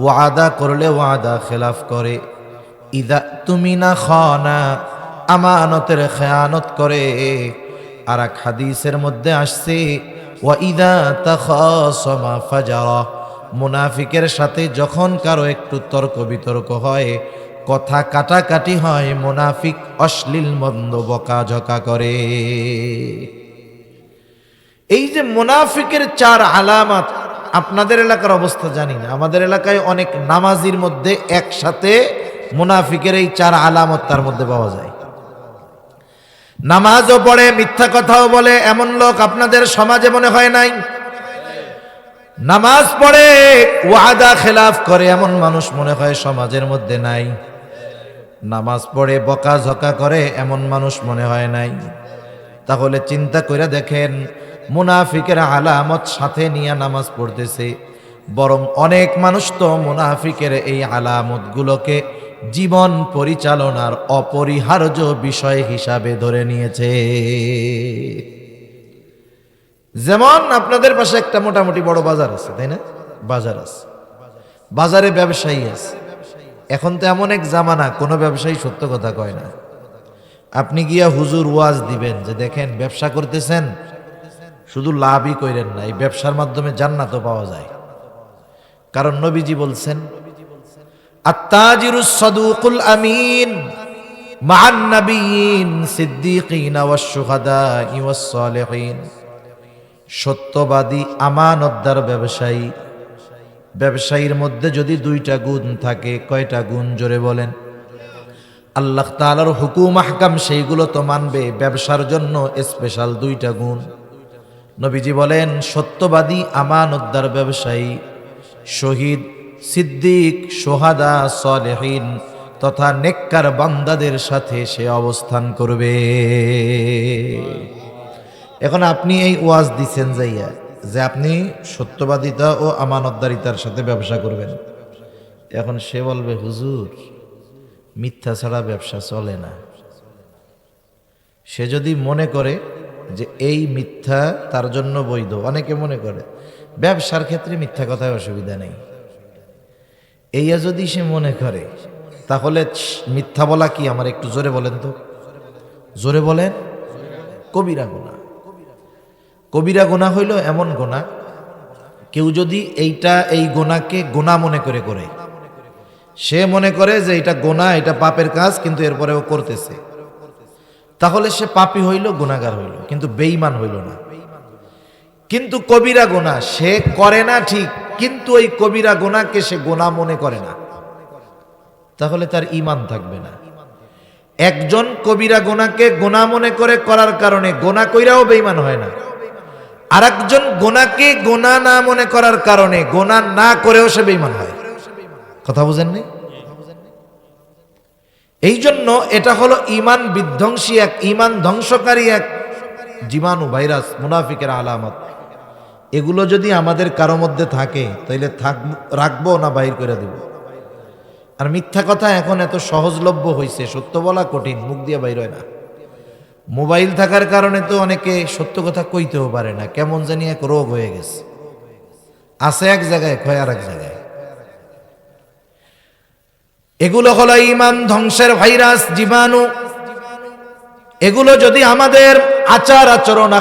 ওয়াদা করলে ওয়াদা খেলাফ করে। ইদা তুমিনা খানা, আমানতের খেয়ানত করে। আর এক হাদিসের মধ্যে আসছে ওয়া ইদা তাখাসামা ফাজারা, মুনাফিকের সাথে যখন কারো একটু তর্ক বিতর্ক হয়, কথা কাটাকাটি হয়, মুনাফিক অশ্লীল মন্দ বকাঝকা করে। এই যে মুনাফিকের চার আলামত, আপনাদের এলাকার অবস্থা জানি না, আমাদের এলাকায় অনেক নামাজির মধ্যে একসাথে মুনাফিকের এই চার আলামত তার মধ্যে পাওয়া যায়। নামাজও পড়ে মিথ্যা কথাও বলে, এমন লোক আপনাদের সমাজে মনে হয় নাই? নামাজ পড়ে ওয়াদা খেলাফ করে, এমন মানুষ মনে হয় সমাজের মধ্যে নাই? নামাজ পড়ে বকাঝকা করে, এমন মানুষ মনে হয় নাই? তাহলে চিন্তা করে দেখেন, মুনাফিকের আলামত সাথে নিয়ে নামাজ পড়তেছে, বরং অনেক মানুষ তো মুনাফিকের এই আলামতগুলোকে জীবন পরিচালনার অপরিহার্য বিষয় হিসাবে ধরে নিয়েছে। যেমন আপনাদের পাশে একটা মোটামুটি বড় বাজার আছে, তাই না? বাজার আছে, বাজারে ব্যবসায়ী আছে। এখন তো এমন এক জামানা, কোনো ব্যবসায়ী সত্য কথা কয় না। আপনি গিয়া হুজুর ওয়াজ দিবেন যে দেখেন ব্যবসা করতেছেন, শুধু লাভই কইরেন না, এই ব্যবসার মাধ্যমে জান্নাতও পাওয়া যায়। কারণ নবীজি বলছেন, আত্তাজিরুস সাদুকুল আমিন মা'আন নাবিয়িন সিদ্দীকিন ওয়াশ শুহাদা'i ওয়াস সালিহিন, সত্যবাদী আমানতদার ব্যবসায়ী, ব্যবসায়ীর মধ্যে যদি দুইটা গুণ থাকে, কয়টা গুণ জোরে বলেন? আল্লাহ তাআলার হুকুম আহকাম সেইগুলো তো মানবে, ব্যবসার জন্য স্পেশাল দুইটা গুণ। নবীজি বলেন, সত্যবাদী আমানতদার ব্যবসায়ী, শহীদ, সিদ্দিক, সোহাদা, সালেহিন তথা নেককার বান্দাদের সাথে সে অবস্থান করবে। এখন আপনি এই ওয়াজ দিচ্ছেন যাইয়া যে আপনি সত্যবাদিতা ও আমানতদারিতার সাথে ব্যবসা করবেন। এখন সে বলবে, হুজুর মিথ্যা ছাড়া ব্যবসা চলে না। সে যদি মনে করে যে এই মিথ্যা তার জন্য বৈধ, অনেকে মনে করে ব্যবসার ক্ষেত্রে মিথ্যা কথায় অসুবিধা নেই, এইয়া যদি সে মনে করে, তাহলে মিথ্যা বলা কি, আমার একটু জোরে বলেন তো, জোরে বলেন, কবিরা গুনাহ। কবিরা গুনাহ হইল এমন গুনাহ, কেউ যদি এই গুনাহকে গুনাহ মনে করে করে, সে মনে করে যে এটা গুনাহ, এটা পাপের কাজ, কিন্তু এরপরেও করতেছে, তাহলে সে পাপী হইল, গুনাহগার হইল, কিন্তু বেঈমান হইল না। কিন্তু কবিরা গুনাহ সে করে না ঠিক, কিন্তু ওই কবিরা গুনাহকে সে গুনাহ মনে করে না, তাহলে তার ঈমান থাকবে না। একজন কবিরা গুনাহকে গুনাহ মনে করে করার কারণে গুনাহ কইরাও বেঈমান হয় না, আর একজন গুনাহকে গুনাহ না মনে করার কারণে গুনাহ না করেও সে বেঈমান হয়। কথা বুঝেননি? এই জন্য এটা হলো ঈমান বিধ্বংসী, এক ঈমান ধ্বংসকারী এক জীবাণু, ভাইরাস, মুনাফিকের আলামত। এগুলো যদি আমাদের কারো মধ্যে থাকে, তাইলে রাখবো না বাহির করে দেব? আর মিথ্যা কথা এখন এত সহজলভ্য হয়েছে, সত্য বলা কঠিন, মুখ দিয়ে বাইর হয় না। মোবাইল থাকার কারণে তো অনেকে সত্য কথা কইতেও পারে না, কেমন জানি এক রোগ হয়ে গেছে। আছে এক জায়গায়, কয় আর এক জায়গায়। এগুলো হলো ঈমান ধ্বংসের ভাইরাস, জীবাণু। এগুলো যদি আমাদের আচার আচরণ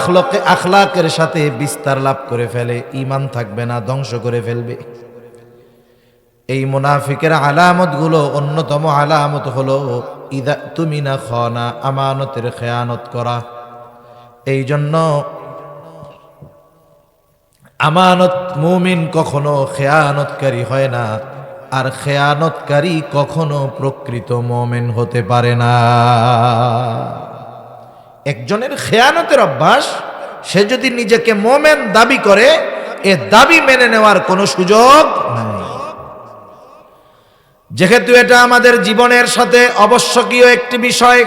আখলাকের সাথে বিস্তার লাভ করে ফেলে, ঈমান থাকবে না, ধ্বংস করে ফেলবে। এই মুনাফিকের আলামত গুলো, অন্যতম আলামত হলো ইদা তুমিনা খানা, আমানতের খেয়ানত করা। এই জন্য আমানত, মুমিন কখনো খেয়ানতকারী হয় না, আর খেয়ানতকারী কখনো প্রকৃত মুমিন হতে পারে না। একজনের খেয়ানতের অভ্যাস, সে যদি নিজেকে মুমিন দাবি করে, এ দাবি মেনে নেওয়ার কোনো সুযোগ নাই। যেহেতু এটা আমাদের জীবনের সাথে অবশ্যকীয় একটি বিষয়,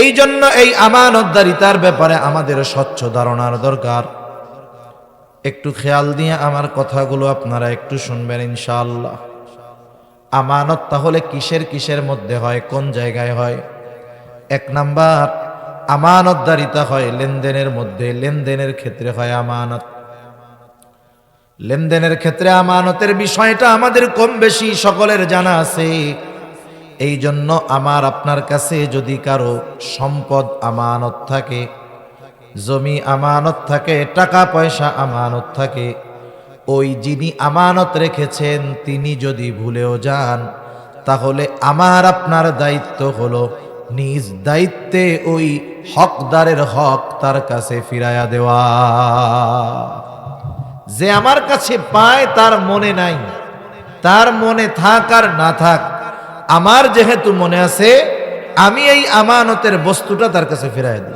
এই জন্য এই আমানতদারিতার ব্যাপারে আমাদের স্বচ্ছ ধারণার দরকার। একটু খেয়াল দিয়ে আমার কথাগুলো আপনারা একটু শুনবেন ইনশাআল্লাহ। আমানত তাহলে কিসের কিসের মধ্যে হয়, কোন জায়গায় হয়? এক নাম্বার, আমানতদারিতা হয় লেনদেনের মধ্যে, লেনদেনের ক্ষেত্রে হয় আমানত। লেনদেনের ক্ষেত্রে আমানতের বিষয়টা আমাদের কম বেশি সকলের জানা আছে। এই জন্য আমার আপনার কাছে যদি কারো সম্পদ আমানত থাকে, জমি আমানত থাকে, টাকা পয়সা আমানত থাকে, ওই যিনি আমানত রেখেছেন তিনি যদি ভুলেও যান, তাহলে আমার আপনার দায়িত্ব হলো নিজ দায়িত্বে ওই হকদারের হক তার কাছে ফিরাইয়া দেওয়া। যে আমার কাছে পায় তার মনে নাই, তার মনে থাক আর না থাক, আমার যেহেতু মনে আছে, আমি এই আমানতের বস্তুটা তার কাছে ফিরাইয়া দিই।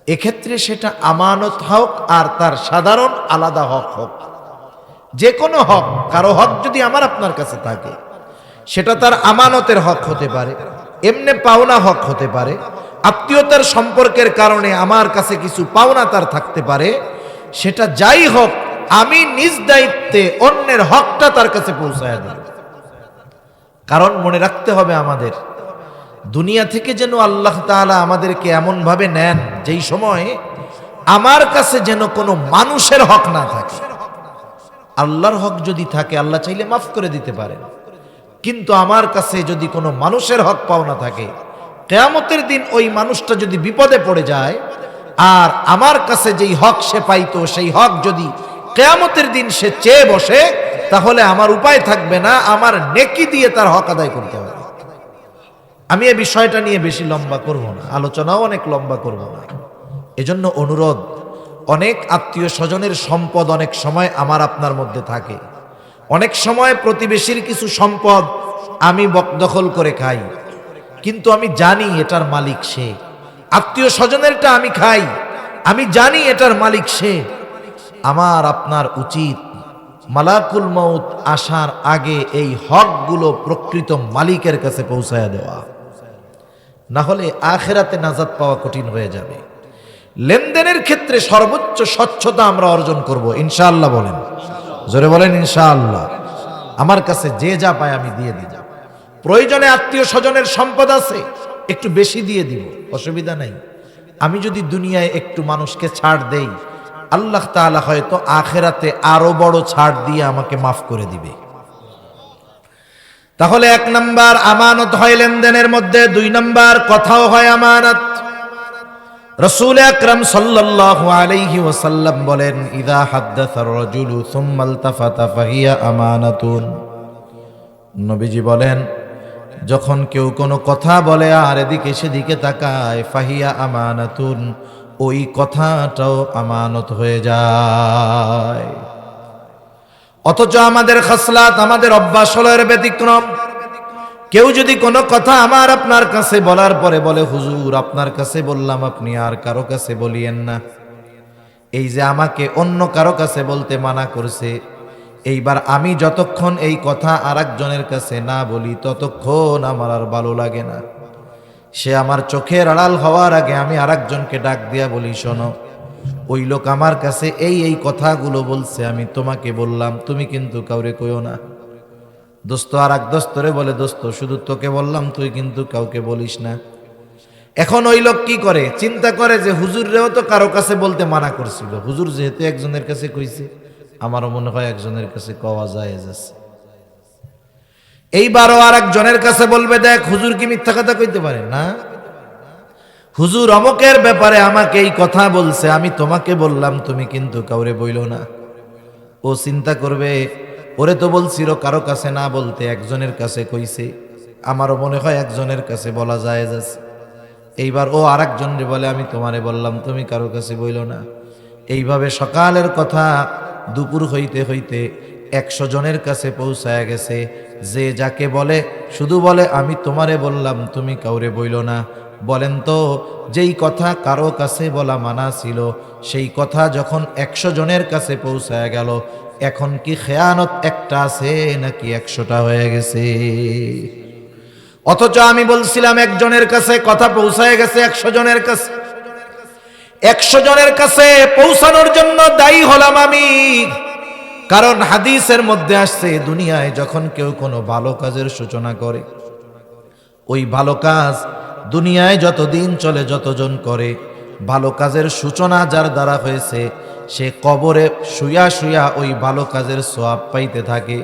এক্ষেত্রে সেটা আমানত হোক আর তার সাধারণ আলাদা হক হোক, যে কোনো হক, কারো হক যদি আমার আপনার কাছে থাকে, সেটা তার আমানতের হক হতে পারে, এমনি পাওনা হক হতে পারে, আত্মীয়তার সম্পর্কের কারণে আমার কাছে কিছু পাওনা তার থাকতে পারে, সেটা যাই হোক, আমি নিজ দায়িত্বে অন্যের হকটা তার কাছে পৌঁছায় দেব। কারণ মনে রাখতে হবে, আমাদের দুনিয়া থেকে যেন আল্লাহ তাআলা আমাদেরকে এমন ভাবে নেন, যেই সময় আমার কাছে যেন কোনো মানুষের হক না থাকে। আল্লাহর হক যদি থাকে, আল্লাহ চাইলে মাফ করে দিতে পারেন, কিন্তু আমার কাছে যদি কোনো মানুষের হক পাওনা থাকে, কিয়ামতের দিন ওই মানুষটা যদি বিপদে পড়ে যায়, আর আমার কাছে যেই হক সে পাইতো, সেই হক যদি কিয়ামতের দিন সে চেয়ে বসে, তাহলে আমার উপায় থাকবে না, আমার নেকি দিয়ে তার হক আদায় করতে হবে। আমি এই বিষয়টা নিয়ে বেশি লম্বা করব না, আলোচনাও অনেক লম্বা করব না। এজন্য অনুরোধ, অনেক আত্মীয় স্বজনের সম্পদ অনেক সময় আমার আপনার মধ্যে থাকে, অনেক সময় প্রতিবেশীর কিছু সম্পদ আমি দখল করে খাই, কিন্তু আমি জানি এটার মালিক সে। আত্মীয় স্বজনেরটা আমি খাই, আমি জানি এটার মালিক সে। আমার আপনার উচিত মালাকুল মউত আসার আগে এই হকগুলো প্রকৃত মালিকের কাছে পৌঁছায়া দেওয়া, না হলে আখিরাতে নাজাত পাওয়া কঠিন হয়ে যাবে। লেনদেনের ক্ষেত্রে সর্বোচ্চ স্বচ্ছতা আমরা অর্জন করব ইনশাআল্লাহ। বলেন, জোরে বলেন ইনশাআল্লাহ। আমার কাছে যে যা পায় আমি দিয়ে দিব। প্রয়োজনে আত্মীয় স্বজনের সম্পদ আছে, একটু বেশি দিয়ে দিব, অসুবিধা নাই। আমি যদি দুনিয়ায় একটু মানুষকে ছাড় দেই, আল্লাহ তাআলা হয়তো আখিরাতে আরো বড় ছাড় দিয়ে আমাকে মাফ করে দিবে। তাহলে এক নাম্বার আমানত হয় লেনদেনের মধ্যে, দুই নাম্বার কথাও হয় আমানত। রাসূল আকরাম সাল্লাল্লাহু আলাইহি ওয়াসাল্লাম বলেন, ইযা হাদ্দাসার রাজুলু সুম্মা ইলতাফাতা ফাহিয়া আমানাতুন। নবীজি বলেন, যখন কেউ কোনো কথা বলে আর এদিকে সেদিকে তাকায়, ফাহিয়া আমানাতুন, ওই কথাটাও আমানত হয়ে যায়। অথচ আমাদের খাসলাত, আমাদের অভ্যাস হলো এর ব্যতিক্রম। কেউ যদি কোনো কথা আমার আপনার কাছে বলার পরে বলে, হুজুর আপনার কাছে বললাম, আপনি আর কারো কাছে বলিয়েন না। এই যে আমাকে অন্য কারো কাছে বলতে মানা করছে, এইবার আমি যতক্ষণ এই কথা আরেকজনের কাছে না বলি, ততক্ষণ আমার আর ভালো লাগে না। সে আমার চোখের আড়াল হওয়ার আগে আমি আরেকজনকে ডাক দিয়া বলি, শোনো, ওই লোক আমার কাছে এই এই কথাগুলো বলছে, আমি তোমাকে বললাম, তুমি কিন্তু কাউরে কইও না। দোস্ত আর এক দোস্তরে বলে, দোস্ত শুধু তোকে বললাম, তুই কিন্তু কাউকে বলিস না। এখন ওই লোক কি করে, চিন্তা করে যে হুজুররেও তো কারো কাছে বলতে মানা করছিল, হুজুর যেহেতু একজনের কাছে কইছে, আমারও মনে হয় একজনের কাছে কওয়া যায় যাচ্ছে। এইবারও আর একজনের কাছে বলবে, দেখ হুজুর কি মিথ্যা কথা কইতে পারে না, হুজুর অমকের ব্যাপারে আমাকে এই কথা বলছে, আমি তোমাকে বললাম, তুমি কিন্তু কাউরে বইলো না। ও চিন্তা করবে, ওরে তো বলছিল কারো কাছে না বলতে, একজনের কাছে কইছে, আমারও মনে হয় একজনের কাছে বলা যায় যাচ্ছে। এইবার ও আর একজনরে বলে, আমি তোমারে বললাম, তুমি কারো কাছে বইলো না। এইভাবে সকালের কথা দুপুর হইতে হইতে 100 জনের কাছে পৌঁছায় গেছে। যে যাকে বলে শুধু বলে, আমি তোমারে বললাম, তুমি কাউরে বইলো না। বলেন তো, যেই কথা কারো কাছে বলা মানা ছিল, সেই কথা যখন 100 জনের কাছে পৌঁছায় গেল, এখন কি খেয়ানত একটা আছে নাকি 100টা হয়ে গেছে? অথচ আমি বলছিলাম একজনের কাছে কথা পৌঁছায় গেছে 100 জনের কাছে। 100 জনের কাছে পৌঁছানোর জন্য দায়ী হলাম আমি। কারণ হাদিসের মধ্যে আসছে, দুনিয়ায় যখন কেউ কোনো ভালো কাজের সূচনা করে, ওই ভালো কাজ দুনিয়ায় যতদিন চলে, যতজন করে, ভালো কাজের সূচনা যার দ্বারা হয়েছে, সে কবরে শুয়া শুয়া ওই ভালো কাজের সওয়াব পাইতে থাকে।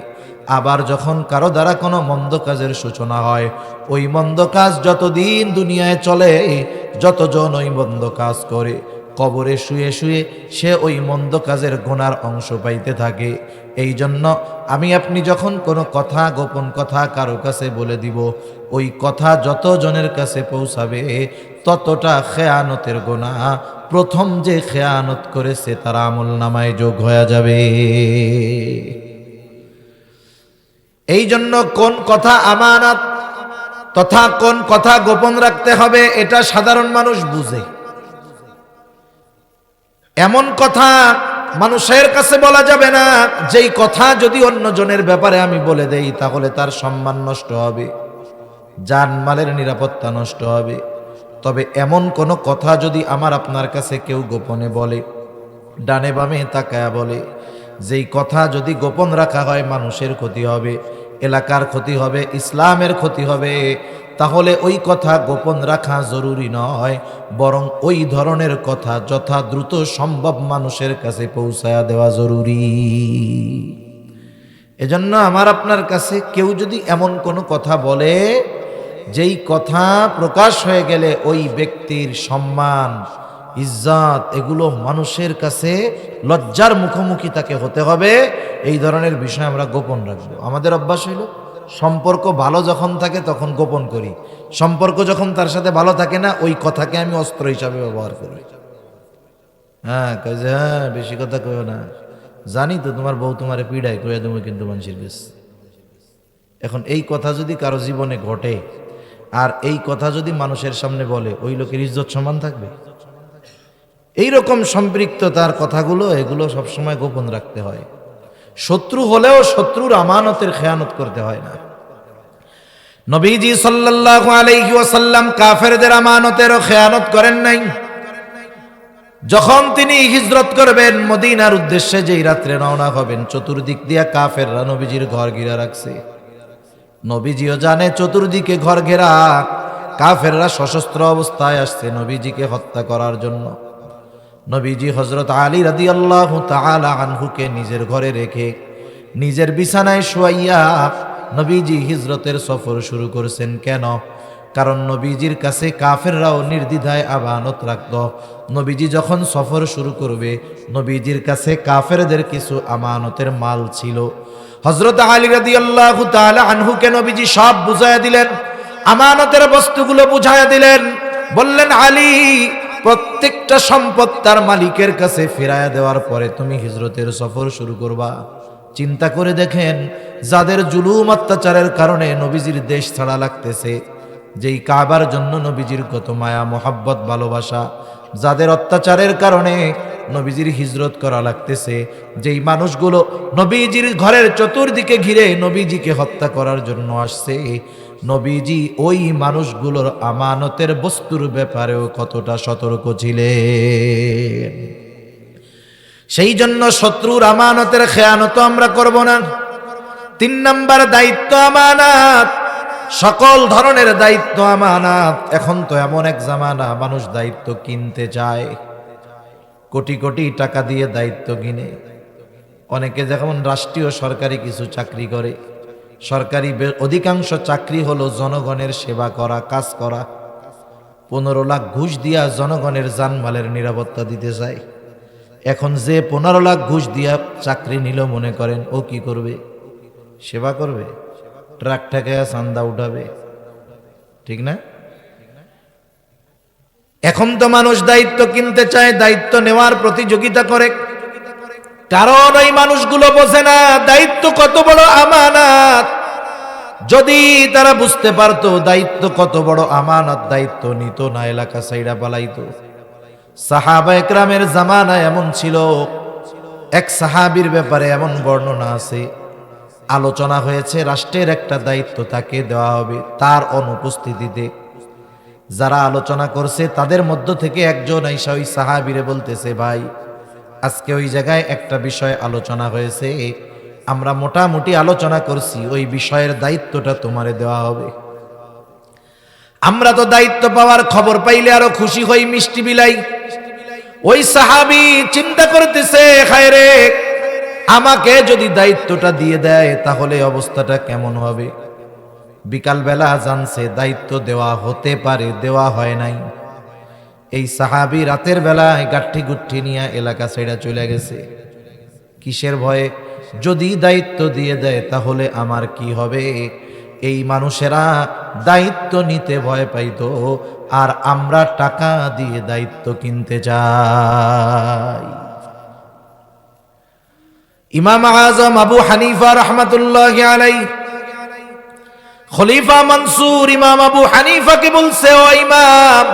আবার যখন কারো দ্বারা কোনো মন্দ কাজের সূচনা হয়, ওই মন্দ কাজ যতদিন দুনিয়ায় চলে, যতজন ওই মন্দ কাজ করে, কবরে শুয়ে শুয়ে সে ওই মন্দ কাজের গুনার অংশ পাইতে থাকে। এই জন্য আমি আপনি যখন কোনো কথা, গোপন কথা কারো কাছে বলে দিব, ওই কথা যত জনের কাছে পৌঁছাবে, ততটা খেয়ানতের গুনাহ প্রথম যে খেয়ানত করেছে তার আমল নামায় যোগ হয়ে যাবে। এই জন্য কোন কথা আমানত তথা কোন কথা গোপন রাখতে হবে, এটা সাধারণ মানুষ বুঝে। এমন কথা মানুষের কাছে বলা যাবে না, যেই কথা যদি অন্যজনের ব্যাপারে আমি বলে দেই, তাহলে তার সম্মান নষ্ট হবে, জানমালের নিরাপত্তা নষ্ট হবে। তবে এমন কোনো কথা যদি আমার আপনার কাছে কেউ গোপনে বলে, ডানে বামে তাকায়া বলে, যেই কথা যদি গোপন রাখা হয়, মানুষের ক্ষতি হবে, এলাকার ক্ষতি হবে, ইসলামের ক্ষতি হবে, তাহলে ওই কথা গোপন রাখা জরুরি নয়, বরং ওই ধরনের কথা যথা দ্রুত সম্ভব মানুষের কাছে পৌঁছায়া দেওয়া জরুরি। এজন্য আমার আপনার কাছে কেউ যদি এমন কোনো কথা বলে, যেই কথা প্রকাশ হয়ে গেলে ওই ব্যক্তির সম্মান, ইজ্জত, এগুলো মানুষের কাছে লজ্জার মুখোমুখি তাকে হতে হবে, এই ধরনের বিষয় আমরা গোপন রাখবো। আমাদের অভ্যাস হইল, সম্পর্ক ভালো যখন থাকে তখন গোপন করি, সম্পর্ক যখন তার সাথে ভালো থাকে না, ওই কথাকে আমি অস্ত্র হিসাবে ব্যবহার করি। হ্যাঁ কাজে, হ্যাঁ বেশি কথা কইও না, জানি তো তোমার বউ তোমারে পিড়ায়, কইয়া দেবো কিন্তু মানুষের কাছে। এখন এই কথা যদি কারো জীবনে ঘটে, আর এই কথা যদি মানুষের সামনে বলে, ওই লোকের ইজ্জত সমান থাকবে? এইরকম সম্পৃক্ততার কথাগুলো, এগুলো সবসময় গোপন রাখতে হয়। শত্রু হলেও শত্রুর আমানতের খেয়ানত করতে হয় না। নবীজি সাল্লাল্লাহু আলাইহি ওয়াসাল্লাম কাফেরদের আমানতেরও খেয়ানত করেন নাই। যখন তিনি হিজরত করবেন, মদিনার উদ্দেশ্যে যেই রাত্রে রওনা হবেন, চতুর্দিক দিয়া কাফেররা নবীজির ঘর ঘিরা রাখছে। নবীজিও জানে চতুর্দিকে ঘর ঘেরা, কাফেররা সশস্ত্র অবস্থায় আসছে নবীজিকে হত্যা করার জন্য। নবীজি হযরত আলী রাদিয়াল্লাহু তাআলা আনহুকে নিজের ঘরে রেখে, নিজের বিছানায় শুয়াইয়া নবীজি হিজরতের সফর শুরু করেছেন। কেন? কারণ নবীজির কাছে কাফেররাও নির্দ্বিধায় আমানত রাখত। নবীজি যখন সফর শুরু করবে, নবীজির কাছে কাফেরদের কিছু আমানতের মাল ছিল। হযরত আলী রাদিয়াল্লাহু তাআলা আনহুকে নবীজি সব বুঝাইয়া দিলেন, আমানতের বস্তুগুলো বুঝাইয়া দিলেন। বললেন, আলী, প্রত্যেকটা সম্পদ তার মালিকের কাছে ফিরাইয়া দেওয়ার পরে তুমি হিজরতের সফর শুরু করবা। চিন্তা করে দেখেন, যাদের জুলুম অত্যাচারের কারণে নবীজির দেশ ছাড়া লাগতেছে, যেই কাবার জন্য নবীজির কত মায়া মোহাব্বত ভালোবাসা, যাদের অত্যাচারের কারণে নবীজির হিজরত করা লাগতেছে, যেই মানুষগুলো নবীজির ঘরের চতুর্দিকে ঘিরে নবীজিকে হত্যা করার জন্য আসছে, নবীজি ওই মানুষগুলোর আমানতের বস্তুর ব্যাপারেও কতটা সতর্ক ছিলেন। সেই জন্য শত্রুর আমানতের খেয়ানত আমরা করব না। 3 নাম্বার দায়িত্ব আমানত। সকল ধরনের দায়িত্ব আমানত। এখন তো এমন এক জামানা, মানুষ দায়িত্ব কিনতে চায়, কোটি কোটি টাকা দিয়ে দায়িত্ব কিনে। অনেকে যেমন রাষ্ট্রীয় সরকারি কিছু চাকরি করে, সরকারি অধিকাংশ চাকরি হলো জনগণের সেবা করা, কাজ করা। 15 লাখ ঘুষ দিয়া জনগণের জানমালের নিরাপত্তা দিতে চায়। এখন যে 15 লাখ ঘুষ দিয়া চাকরি নিল, মনে করেন ও কি করবে? সেবা করবে? ট্রাক ঠেকায়া চান্দা উঠাবে? ঠিক না? এখন তো মানুষ দায়িত্ব কিনতে চায়, দায়িত্ব নেওয়ার প্রতিযোগিতা করে, কারণ ওই মানুষগুলো বোঝে না দায়িত্ব কত বড় আমানত। যদি তারা বুঝতে পারতো দায়িত্ব কত বড় আমানত, দায়িত্ব নিত না, এলাকা সাইডা পালাইতো। সাহাবা একরামের জামানায় এমন ছিল, এক সাহাবীর ব্যাপারে এমন বর্ণনা আছে, আলোচনা হয়েছে রাষ্ট্রের একটা দায়িত্ব তাকে দেওয়া হবে, তার অনুপস্থিতিতে যারা আলোচনা করছে তাদের মধ্য থেকে একজন আইসা ওই সাহাবীরে বলতেছে, ভাই আজকে ওই জায়গায় একটা বিষয় আলোচনা হয়েছে, আমরা মোটামুটি আলোচনা করছি, ওই বিষয়ের দায়িত্বটা তোমারে দেওয়া হবে। আমরা তো দায়িত্ব পাওয়ার খবর পাইলে আরো খুশি হই, মিষ্টি বিলাই। ওই সাহাবী চিন্তা করতেছে, হায়রে আমাকে যদি দায়িত্বটা দিয়ে দেয় তাহলে অবস্থাটা কেমন হবে। বিকালবেলা জানছে দায়িত্ব দেওয়া হতে পারে, দেওয়া হয় নাই। এই সাহাবী রাতের বেলায় গাঠি গুঠি নিয়ে এলাকা ছেড়ে চলে গেছে। কিসের ভয়ে? যদি দায়িত্ব দিয়ে দেয় তাহলে আমার কি হবে। এই মানুষেরা দায়িত্ব নিতে ভয় পাইতো, আর আমরা টাকা দিয়ে দায়িত্ব কিনতে যাই। ইমাম আজম আবু হানিফা রাহমাতুল্লাহি আলাইহি খলিফা মনসুর ইমাম আবু হানিফাকে বলছে, ও ইমাম,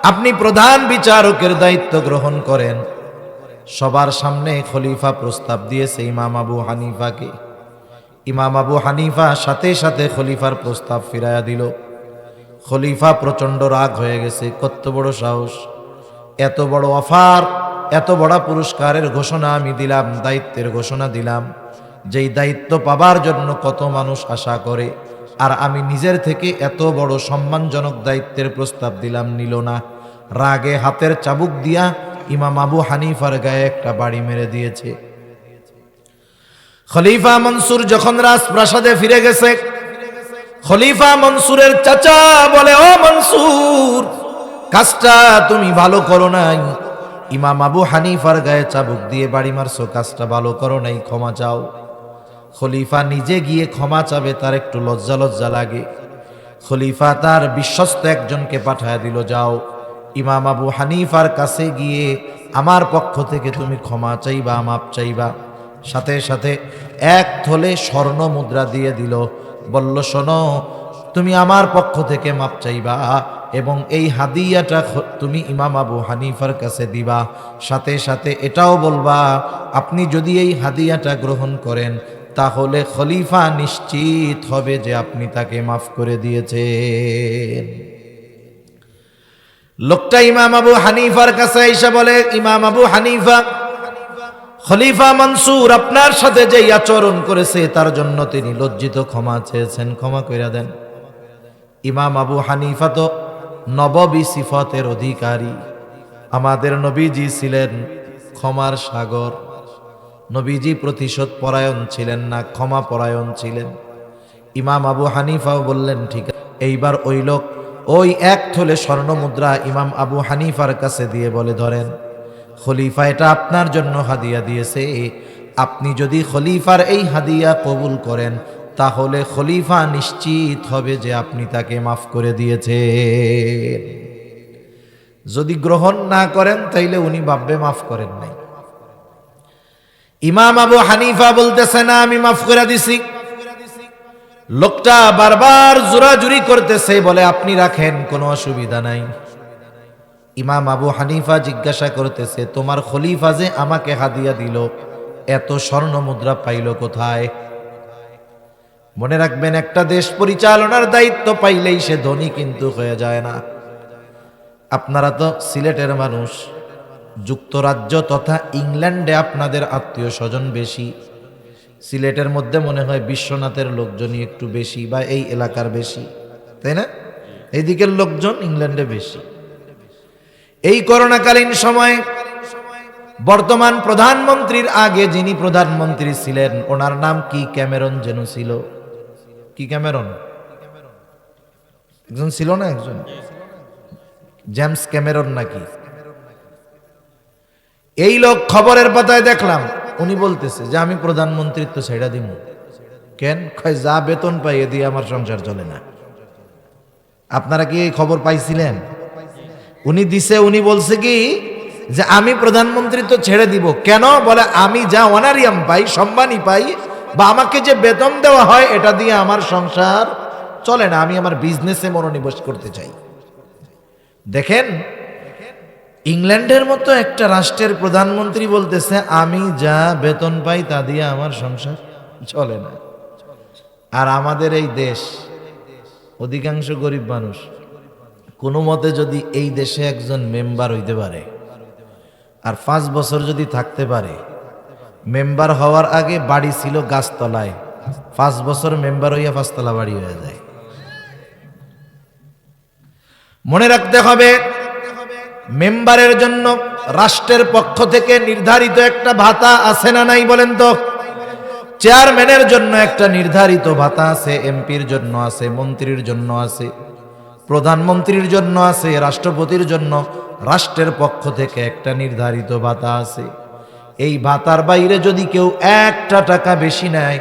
আপনি প্রধান বিচারকের দায়িত্ব গ্রহণ করেন। সবার সামনে খলিফা প্রস্তাব দিয়েছে ইমাম আবু হানিফাকে। ইমাম আবু হানিফা সাথে সাথে খলিফার প্রস্তাব ফিরাইয়া দিল। খলিফা প্রচন্ড রাগ হয়ে গেছে, কত বড় সাহস, এত বড় অফার, এত বড় পুরস্কারের ঘোষণা আমি দিলাম, দায়িত্বের ঘোষণা দিলাম, যেই দায়িত্ব পাবার জন্য কত মানুষ আশা করে, আর আমি নিজের থেকে এত বড় সম্মানজনক দায়িত্বের প্রস্তাব দিলাম, নিল না। রাগে হাতের চাবুক দিয়া ইমাম আবু হানিফার গায়ে একটা বাড়ি মেরে দিয়েছে। খলিফা মনসুর যখন রাজপ্রাসাদে ফিরে গেছে, খলিফা মনসুরের চাচা বলে, ও মনসুর, কাজটা তুমি ভালো করো নাই। ইমাম আবু হানিফার গায়ে চাবুক দিয়ে বাড়ি মারছো, কাজটা ভালো করো নাই, ক্ষমা চাও। খলিফা নিজে গিয়ে ক্ষমা চাবে, তার একটু লজ্জা লজ্জা লাগে। খলিফা তার বিশ্বস্ত একজনকে পাঠায় দিল, যাও ইমাম আবু হানিফার কাছে গিয়ে আমার পক্ষ থেকে তুমি ক্ষমা চাইবা, মাপ চাইবা। সাথে সাথে 1 থলে স্বর্ণ মুদ্রা দিয়ে দিল, বলল, শোনো, তুমি আমার পক্ষ থেকে মাপ চাইবা এবং এই হাদিয়াটা তুমি ইমাম আবু হানিফার কাছে দিবা। সাথে সাথে এটাও বলবা, আপনি যদি এই হাদিয়াটা গ্রহণ করেন তাহলে খলিফা নিশ্চিত হবে যে আপনি তাকে মাফ করে দিয়েছেন। লোকটা ইমাম আবু হানিফার কাছে এসে বলে, ইমাম আবু হানিফা, খলিফা মনসুর আপনার সাথে যে আচরণ করেছে তার জন্য তিনি লজ্জিত, ক্ষমা চেয়েছেন, ক্ষমা কইরা দেন। ইমাম আবু হানিফা তো নববী সিফতের অধিকারী। আমাদের নবীজি ছিলেন ক্ষমার সাগর। নবীজি প্রতিশোধ পরায়ণ ছিলেন না, ক্ষমা পরায়ণ ছিলেন। ইমাম আবু হানিফাও বললেন, ঠিক আছে। এইবার ওই লোক ওই 1 থলে স্বর্ণ মুদ্রা ইমাম আবু হানিফার কাছে দিয়ে বলে, ধরেন, খলিফা এটা আপনার জন্য হাদিয়া দিয়েছে, আপনি যদি খলিফার এই হাদিয়া কবুল করেন তাহলে খলিফা নিশ্চিত হবে যে আপনি তাকে মাফ করে দিয়েছেন। যদি গ্রহণ না করেন তাইলে উনি ভাববে মাফ করেন নাই। ইমাম আবু হানিফা বলতেছে, না, আমি মাফ করে দিছি। লোকটা বারবার জোরাজুরি করতেছে, বলে, আপনি রাখেন, কোনো অসুবিধা নাই। ইমাম আবু হানিফা জিজ্ঞাসা করতেছে, তোমার খলিফা যে আমাকে হাদিয়া দিল, এত স্বর্ণ মুদ্রা পাইল কোথায়? মনে রাখবেন, একটা দেশ পরিচালনার দায়িত্ব পাইলেই সে ধনী কিন্তু হয়ে যায় না। আপনারা তো সিলেটের মানুষ, যুক্তরাজ্য তথা ইংল্যান্ডে আপনাদের আত্মীয় স্বজন বেশি। সিলেটের মধ্যে মনে হয় বিশ্বনাথের লোকজনই একটু বেশি, বা এই এলাকার বেশি, তাই না? এইদিকের লোকজন ইংল্যান্ডে বেশি। এই করোনাকালীন সময় বর্তমান প্রধানমন্ত্রীর আগে যিনি প্রধানমন্ত্রী ছিলেন ওনার নাম কি ক্যামেরন যেন ছিল, কি ক্যামেরন একজন ছিল না, একজন জেমস ক্যামেরন নাকি। এই লোক খবরের পাতায় দেখলাম উনি বলতেছে যে আমি প্রধানমন্ত্রিত্ব ছেড়ে দিব। কেন? কয় যা বেতন পাই এ দিয়ে আমার সংসার চলে না। আপনারা কি এই খবর পাইছিলেন? উনি দিছে, উনি বলছে কি যে আমি প্রধানমন্ত্রিত্ব ছেড়ে দিব। কেন? বলে আমি যা অনারিয়াম পাই, সম্মানই পাই, বা আমাকে যে বেতন দেওয়া হয় এটা দিয়ে আমার সংসার চলে না, আমি আমার বিজনেসে মনোনিবেশ করতে চাই। দেখেন, ইংল্যান্ডের মতো একটা রাষ্ট্রের প্রধানমন্ত্রী বলতেছে আমি যা বেতন পাই তা দিয়ে আমার সংসার চলে না। আর আমাদের এই দেশ, অধিকাংশ গরিব মানুষ, কোনো মতে যদি এই দেশে একজন মেম্বার হইতে পারে আর 5 বছর যদি থাকতে পারে, মেম্বার হওয়ার আগে বাড়ি ছিল গাছতলায়, 5 বছর মেম্বার হইয়া 5 তলা বাড়ি হয়ে যায়। মনে রাখতে হবে, মেম্বারের জন্য রাষ্ট্রের পক্ষ থেকে নির্ধারিত একটা ভাতা আছে না নাই বলেন তো? চেয়ারম্যানের জন্য একটা নির্ধারিত ভাতা আছে, এমপির জন্য আছে, মন্ত্রীর জন্য আছে, প্রধানমন্ত্রীর জন্য আছে, রাষ্ট্রপতির জন্য রাষ্ট্রের পক্ষ থেকে একটা নির্ধারিত ভাতা আছে। এই ভাতার বাইরে যদি কেউ একটা টাকা বেশি নেয়,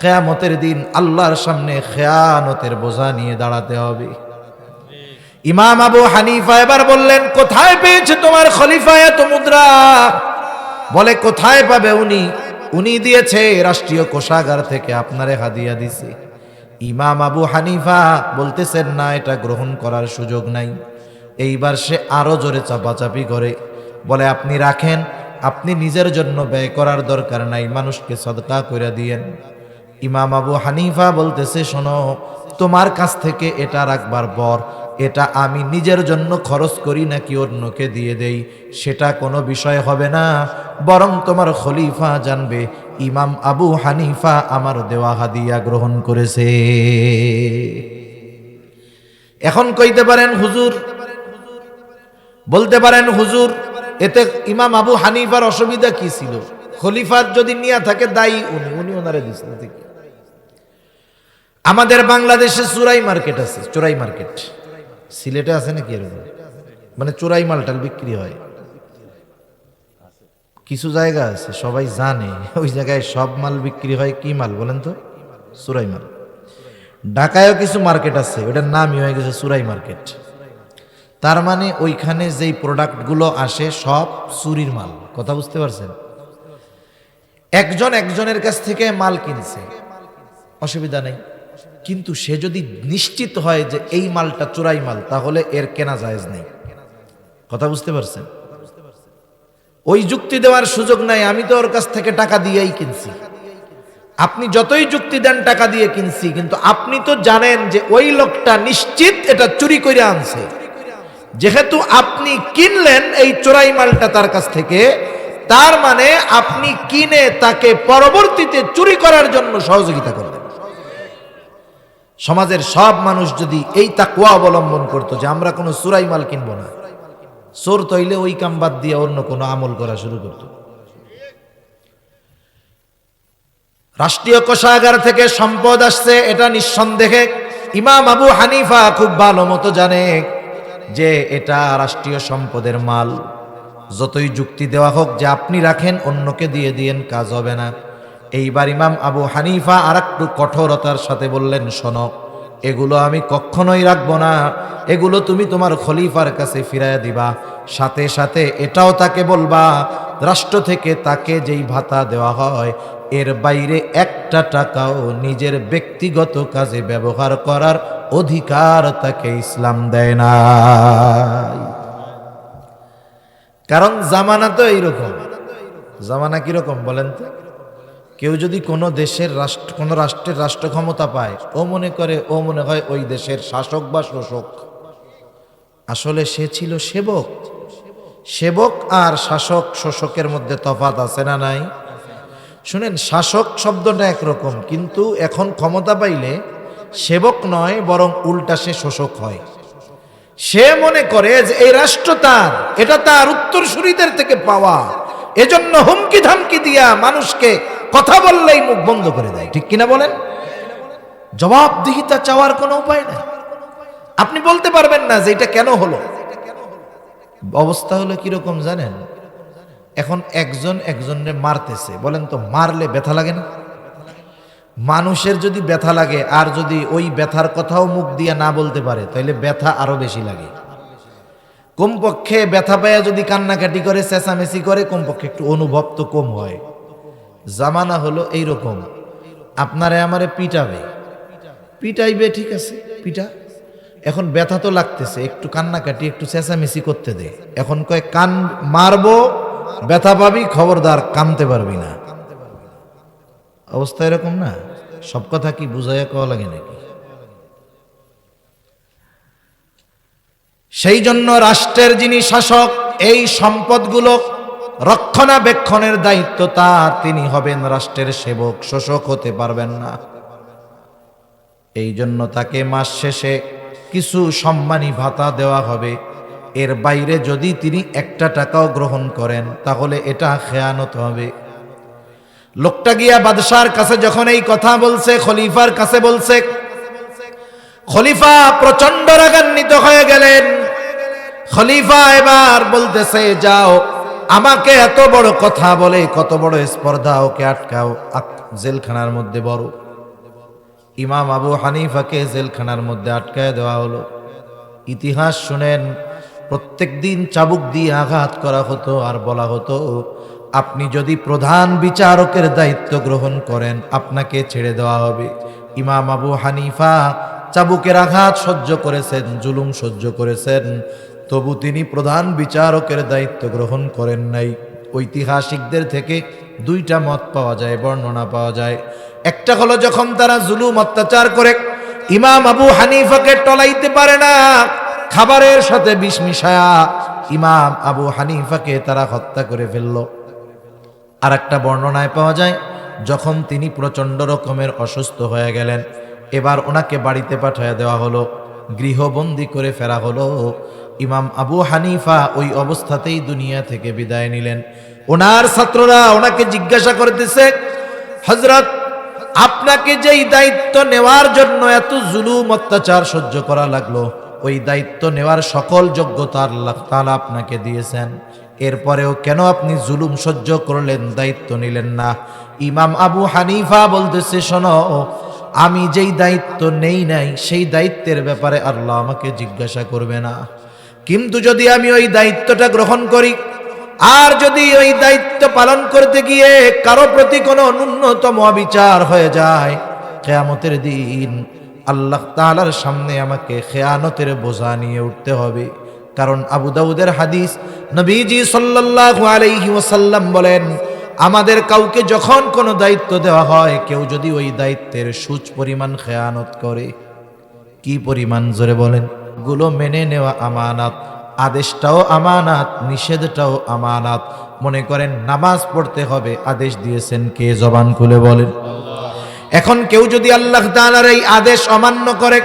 কিয়ামতের দিন আল্লাহর সামনে খেয়ানতের বোঝা নিয়ে দাঁড়াতে হবে। ইমাম আবু হানিফা এবার বললেন, কোথায় পেয়েছে তোমার খলিফা এত মুদ্রা? বলে কোথায় পাবে উনি দিয়েছে রাষ্ট্রীয় কোষাগার থেকে, আপনারে হাদিয়া দিছে। ইমাম আবু হানিফা বলতেছেন না, এটা গ্রহণ করার সুযোগ নাই। এইবার সে আরো জোরে চাপাচাপি করে, বলে আপনি রাখেন, আপনি নিজের জন্য ব্যয় করার দরকার নাই, মানুষকে সদকা করে দিয়েন। ইমাম আবু হানিফা বলতেছে, শোনো, তোমার কাছ থেকে এটা রাখবার পর এটা আমি নিজের জন্য খরচ করি নাকি অন্যকে দিয়ে দেই সেটা কোনো বিষয় হবে না, বরং তোমার খলিফা জানবে ইমাম আবু হানিফা আমার দেওয়া হাদিয়া গ্রহণ করেছে। এখন কইতে পারেন হুজুর, বলতে পারেন হুজুর, এতে ইমাম আবু হানিফার অসুবিধা কি ছিল? খলিফার যদি নিয়ে থাকে দায়ী উনি ওনারে দিচ্ছেন থেকে। আমাদের বাংলাদেশে চোরাই মার্কেট আছে, চোরাই মার্কেট। সিলেটে আছে নাকি এরকম? মানে চোরাই মালটাল বিক্রি হয় কিছু জায়গা আছে, সবাই জানে ওই জায়গায় সব মাল বিক্রি হয়। কি মাল বলেন তো? চোরাই মাল। ঢাকায়ও কিছু মার্কেট আছে, ওটার নামই হয়ে গেছে চোরাই মার্কেট। তার মানে ওইখানে যেই প্রোডাক্টগুলো আসে সব চুরির মাল। কথা বুঝতে পারছেন? একজন একজনের কাছ থেকে মাল কিনছে, অসুবিধা নেই, কিন্তু সে যদি নিশ্চিত হয় যে এই মালটা চোরাই মাল, তাহলে এর কেনা জায়েজ নেই। কথা বুঝতে পারছেন? ওই যুক্তি দেওয়ার সুযোগ নাই, আমি তো ওর কাছ থেকে টাকা দিয়েই কিনছি। আপনি যতই যুক্তি দেন টাকা দিয়ে কিনছি, কিন্তু আপনি তো জানেন যে ওই লোকটা নিশ্চিত এটা চুরি করে আনছে। যেহেতু আপনি কিনলেন এই চোরাই মালটা তার কাছ থেকে, তার মানে আপনি কিনে তাকে পরবর্তীতে চুরি করার জন্য সহযোগিতা করলেন। সমাজের সব মানুষ যদি এই তাকওয়া অবলম্বন করতো যে আমরা কোনো চোরাই মাল কিনবো না, চোর তৈলে ওই কাম বাদ দিয়ে অন্য কোনো আমল করা শুরু করত। রাষ্ট্রীয় কোষাগার থেকে সম্পদ আসছে, এটা নিঃসন্দেহে ইমাম আবু হানিফা খুব ভালো মতো জানে যে এটা রাষ্ট্রীয় সম্পদের মাল। যতই যুক্তি দেওয়া হোক যে আপনি রাখেন অন্যকে দিয়ে দিয়েন, কাজ হবে না। এইবার ইমাম আবু হানিফা আর একটু কঠোরতার সাথে বললেন, শোনো, এগুলো আমি কখনোই রাখবো না, এগুলো তুমি তোমার খলিফার কাছে ফিরাইয়া দিবা। সাথে সাথে এটাও তাকে বলবা, রাষ্ট্র থেকে তাকে যেই ভাতা দেওয়া হয় এর বাইরে একটা টাকাও নিজের ব্যক্তিগত কাজে ব্যবহার করার অধিকার তাকে ইসলাম দেয় না। কারণ জামানা তো এইরকম। জামানা কিরকম বলেন তো? কেউ যদি কোনো দেশের কোনো রাষ্ট্রের রাষ্ট্র ক্ষমতা পায়, ও মনে হয় ওই দেশের শাসক বা শোষক। আসলে সে ছিল সেবক। সেবক আর শাসক শোষকের মধ্যে তফাৎ আছে না নাই? শুনেন, শাসক শব্দটা একরকম, কিন্তু এখন ক্ষমতা পাইলে সেবক নয়, বরং উল্টা সে শোষক হয়। সে মনে করে যে এই রাষ্ট্র তার, এটা তার উত্তরসূরিদের থেকে পাওয়া, এজন্য হুমকি ধামকি দিয়া মানুষকে কথা বললেই মুখ বন্ধ করে দেয়, ঠিক কিনা বলেন? জবাবদিহিতা চাওয়ার কোনো উপায় নাই। আপনি বলতে পারবেন না যে এটা কেন হলো। অবস্থা হলো কিরকম জানেন? এখন একজন একজনের মারতেছে, বলেন তো মারলে ব্যথা লাগে না? মানুষের যদি ব্যথা লাগে আর যদি ওই ব্যথার কথাও মুখ দিয়ে না বলতে পারে তাহলে ব্যথা আরো বেশি লাগে। কমপক্ষে ব্যথা পায়া যদি কান্নাকাটি করে চেঁচামেচি করে কমপক্ষে একটু অনুভব তো কম হয়। জামানা হলো এইরকম, আপনারে আমারে পিটাইবে, ঠিক আছে পিটা, এখন ব্যথা তো লাগতেছে, একটু কান্নাকাটি একটু চেঁচামেচি করতে দে। এখন কয় কান মারবো, ব্যথা পাবি, খবরদার কানতে পারবি না। অবস্থা এরকম না? সব কথা কি বুঝাইয়া কওয়া লাগে নাকি? সেই জন্য রাষ্ট্রের যিনি শাসক, এই সম্পদগুলো রক্ষণাবেক্ষণের দায়িত্ব তার, তিনি হবেন রাষ্ট্রের সেবক, শোষক হতে পারবেন না। এই জন্য তাকে মাস শেষে কিছু সম্মানী ভাতা দেওয়া হবে। এর বাইরে যদি তিনি একটা টাকাও গ্রহণ করেন তাহলে এটা খেয়ানত হবে। লোকটা গিয়া বাদশার কাছে যখন এই কথা বলছে, খলিফার কাছে বলছে, খলিফা প্রচন্ড রাগান্বিত হয়ে গেলেন। খলিফা এবার বলতেছে, যাও, আমাকে এত বড় কথা বলে, কত বড় স্পর্ধা, ওকে আটকাও, জেলখানার মধ্যে বড়। ইমাম আবু হানিফাকে জেলখানার মধ্যে আটকায় দেওয়া হলো। ইতিহাস শুনেন, প্রত্যেক দিন চাবুক দিয়ে আঘাত করা হতো আর বলা হতো, আপনি যদি প্রধান বিচারকের দায়িত্ব গ্রহণ করেন আপনাকে ছেড়ে দেওয়া হবে। ইমাম আবু হানিফা চাবুকের আঘাত সহ্য করেছেন, জুলুম সহ্য করেছেন, তবু তিনি প্রধান বিচারকের দায়িত্ব গ্রহণ করেন নাই। ঐতিহাসিকদের থেকে দুইটা মত পাওয়া যায়, বর্ণনা পাওয়া যায়। একটা হলো যখন তারা জুলুম অত্যাচার করে ইমাম আবু হানিফাকে টলাইতে পারে না, খাবারের সাথে বিষ মিশায়া ইমাম আবু হানিফাকে তারা হত্যা করে ফেলল। আর একটা বর্ণনায় পাওয়া যায় যখন তিনি প্রচন্ড রকমের অসুস্থ হয়ে গেলেন, এবার ওনাকে বাড়িতে পাঠিয়ে দেওয়া হলো, গৃহবন্দী করে ফেরা হলো। ইমাম আবু হানিফা ওই অবস্থাতেই দুনিয়া থেকে বিদায় নিলেন। ওনার ছাত্ররা ওনাকে জিজ্ঞাসা করতেছে, হযরত, আপনাকে যেই দায়িত্ব নেওয়ার জন্য এত জুলুম অত্যাচার সহ্য করা লাগলো, ওই দায়িত্ব নেওয়ার সকল যোগ্যতা আল্লাহ তাআলা আপনাকে দিয়েছেন, এরপরেও কেন আপনি জুলুম সহ্য করলেন, দায়িত্ব নিলেন না? ইমাম আবু হানিফা বলতেছে, শোনো, আমি যেই দায়িত্ব নেই নাই সেই দায়িত্বের ব্যাপারে আল্লাহ আমাকে জিজ্ঞাসা করবে না, কিন্তু যদি আমি ওই দায়িত্বটা গ্রহণ করি আর যদি ওই দায়িত্ব পালন করতে গিয়ে কারো প্রতি কোনো ন্যূনতম অবিচার হয়ে যায়, কিয়ামতের দিন আল্লাহ তাআলার সামনে আমাকে খেয়ানতের বোঝা নিয়ে উঠতে হবে। কারণ আবু দাউদের হাদিস, নবীজি সাল্লাল্লাহু আলাইহি ওয়াসাল্লাম বলেন, আমাদের কাউকে যখন কোনো দায়িত্ব দেওয়া হয়, কেউ যদি ওই দায়িত্বের সূচ পরিমাণ খেয়ানত করে, কি পরিমাণ জোরে বলেন, গুলো মেনে নেওয়া আমানাত, আদেশটাও আমানাত, নিষেধটাও আমানাত। মনে করেন নামাজ পড়তে হবে, আদেশ দিয়েছেন কে? জবান খুলে বলেন। এখন কেউ যদি আল্লাহ তাআলার এই আদেশ অমান্য করে,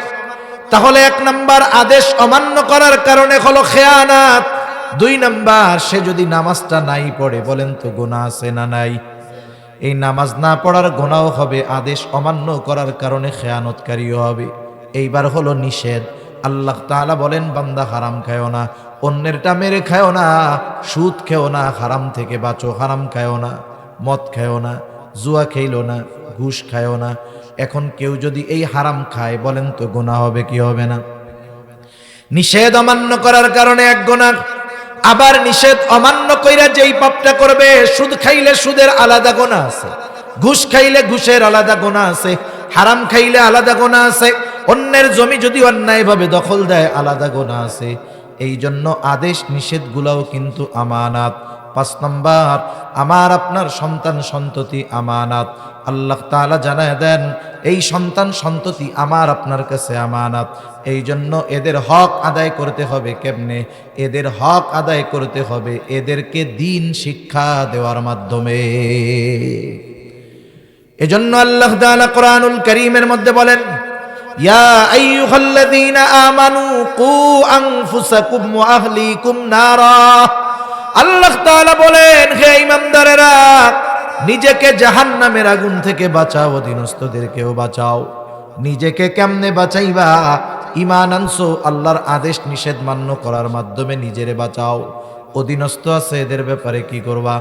তাহলে এক নাম্বার আদেশ অমান্য করার কারণে হলো খেয়ানাত। দুই নাম্বার, সে যদি নামাজটা নাই পড়ে, বলেন তো গুনাহ আছে না নাই? এই নামাজ না পড়ার গুনাহও হবে, আদেশ অমান্য করার কারণে খেয়ানতকারীও হবে। এইবার হলো নিষেধ। আল্লাহ তাআলা বলেন, বান্দা হারাম খায়ও না, অন্যেরটা মেরে খায়ও না, সুদ খেও না, হারাম থেকে বাঁচো, হারাম খায়ও না, মদ খায়ও না, জুয়া খেইলো না, ঘুষ খায়ও না। এখন কেউ যদি এই হারাম খায়, বলেন তো গুনাহ হবে কি হবে না? নিষেধ অমান্য করার কারণে এক গুনাহ, আবার নিষেধ অমান্য কইরা যেই পাপটা করবে, সুদ খাইলে সুদের আলাদা গুনাহ আছে, ঘুষ খাইলে ঘুষের আলাদা গুনাহ আছে, হারাম খাইলে আলাদা গুনাহ আছে, অন্যের জমি যদি অন্যায়ভাবে দখল দেয় আলাদা গুনাহ আছে। এই জন্য আদেশ নিষেধগুলোও কিন্তু আমানাত। 5 নম্বর, আমার আপনার সন্তান সন্ততি আমানাত। আল্লাহ তাআলা জানায় দেন, এই সন্তান সন্ততি আমার আপনার কাছে আমানাত। এই জন্য এদের হক আদায় করতে হবে। কেমনে? এদের হক আদায় করতে হবে এদেরকে দ্বীন শিক্ষা দেওয়ার মাধ্যমে। এজন্য আল্লাহ তাআলা কোরআনুল কারীমের মধ্যে বলেন, ইয়া আইয়ুহাল্লাযীনা আমানু কু আনফুসাকুম ওয়া আহলিকুম নারা। আল্লাহ তাআলা বলেন, হে ঈমানদারেরা, নিজেকে জাহান্নামের আগুন থেকে বাঁচাও, অধীনস্থদেরকেও বাঁচাও। নিজেকে কেমনে বাঁচাইবা? ঈমান আনছো, আল্লাহর আদেশ নিষেধ মান্য করার মাধ্যমে নিজেরে বাঁচাও। অধীনস্থ আছে, এদের ব্যাপারে কি করবা?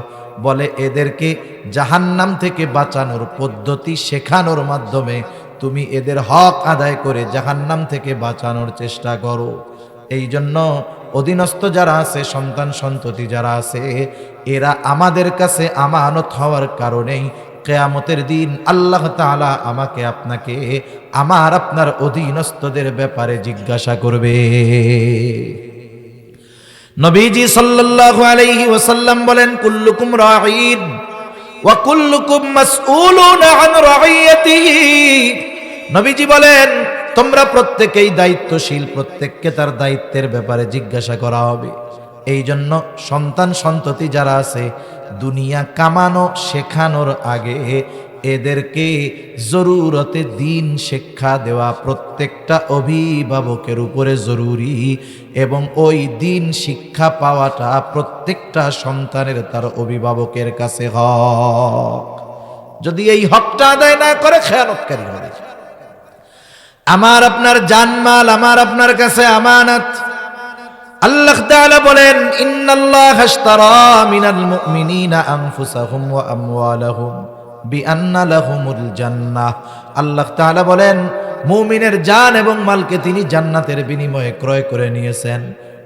বলে এদেরকে জাহান্নাম থেকে বাঁচানোর পদ্ধতি শেখানোর মাধ্যমে তুমি এদের হক আদায় করে জাহান্নাম থেকে বাঁচানোর চেষ্টা করো। এই জন্য অধীনস্থ যারা আছে, সন্তান সন্ততি যারা আছে, এরা আমাদের কাছে আমানত হওয়ার কারণেই কিয়ামতের দিন আল্লাহ তাআলা আমাকে আপনাকে আমার আপনার অধীনস্থদের ব্যাপারে জিজ্ঞাসা করবে। নবীজি সাল্লাল্লাহু আলাইহি ওয়াসাল্লাম বলেন, কুল্লুকুম রাঈন ওয়া কুল্লুকুম মাসউলুন আন রাইয়াতিহি। নবীজি বলেন, তোমরা প্রত্যেকেই দায়িত্বশীল, প্রত্যেককে তার দায়িত্বের ব্যাপারে জিজ্ঞাসা করা হবে। এই জন্য সন্তান সন্ততি যারা আছে, দুনিয়া কামানো শেখানোর আগে এদেরকে জরুরতে দিন শিক্ষা দেওয়া প্রত্যেকটা অভিভাবকের উপরে জরুরি, এবং ওই দিন শিক্ষা পাওয়াটা প্রত্যেকটা সন্তানের তার অভিভাবকের কাছে হক। যদি এই হকটা আদায় না করে, খেয়ানতকারী হবে। আমার আপনার জানমাল আমার আপনার কাছে আমানত। আল্লাহ তাআলা বলেন, ইন্নাল্লাহা আশতারা মিনাল মুমিনিনা আনফুসাহুম ওয়া আমওয়ালাহুম বিআন্না লাহুমুল জান্নাহ। আল্লাহ তাআলা বলেন, মুমিনের জান এবং মালকে তিনি জান্নাতের বিনিময়ে ক্রয় করে নিয়েছেন।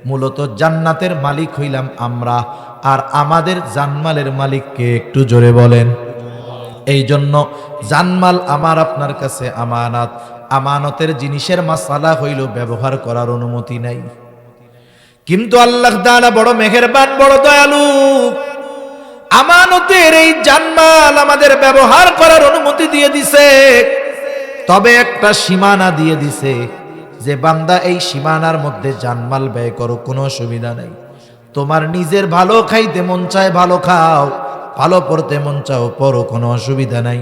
মূলত জান্নাতের মালিক হইলাম আমরা, আর আমাদের জানমালের মালিককে একটু জোরে বলেন। এই জন্য জানমাল আমার আপনার কাছে আমানত। আমানতের জিনিসের মাসালা হইল ব্যবহার করার অনুমতি নাই, কিন্তু আল্লাহ তাআলা বড় মেহেরবান, বড় দয়ালু। আমানতের এই জানমাল আমাদের ব্যবহার করার অনুমতি দিয়ে দিছে, তবে একটা সীমানা দিয়ে দিছে যে বান্দা এই সীমানার মধ্যে জানমাল ব্যয় করো, কোনো অসুবিধা নাই। তোমার নিজের ভালো খাইতে মন চায় ভালো খাও, ভালো পড়তে মন চাও পড়ো, কোনো অসুবিধা নাই।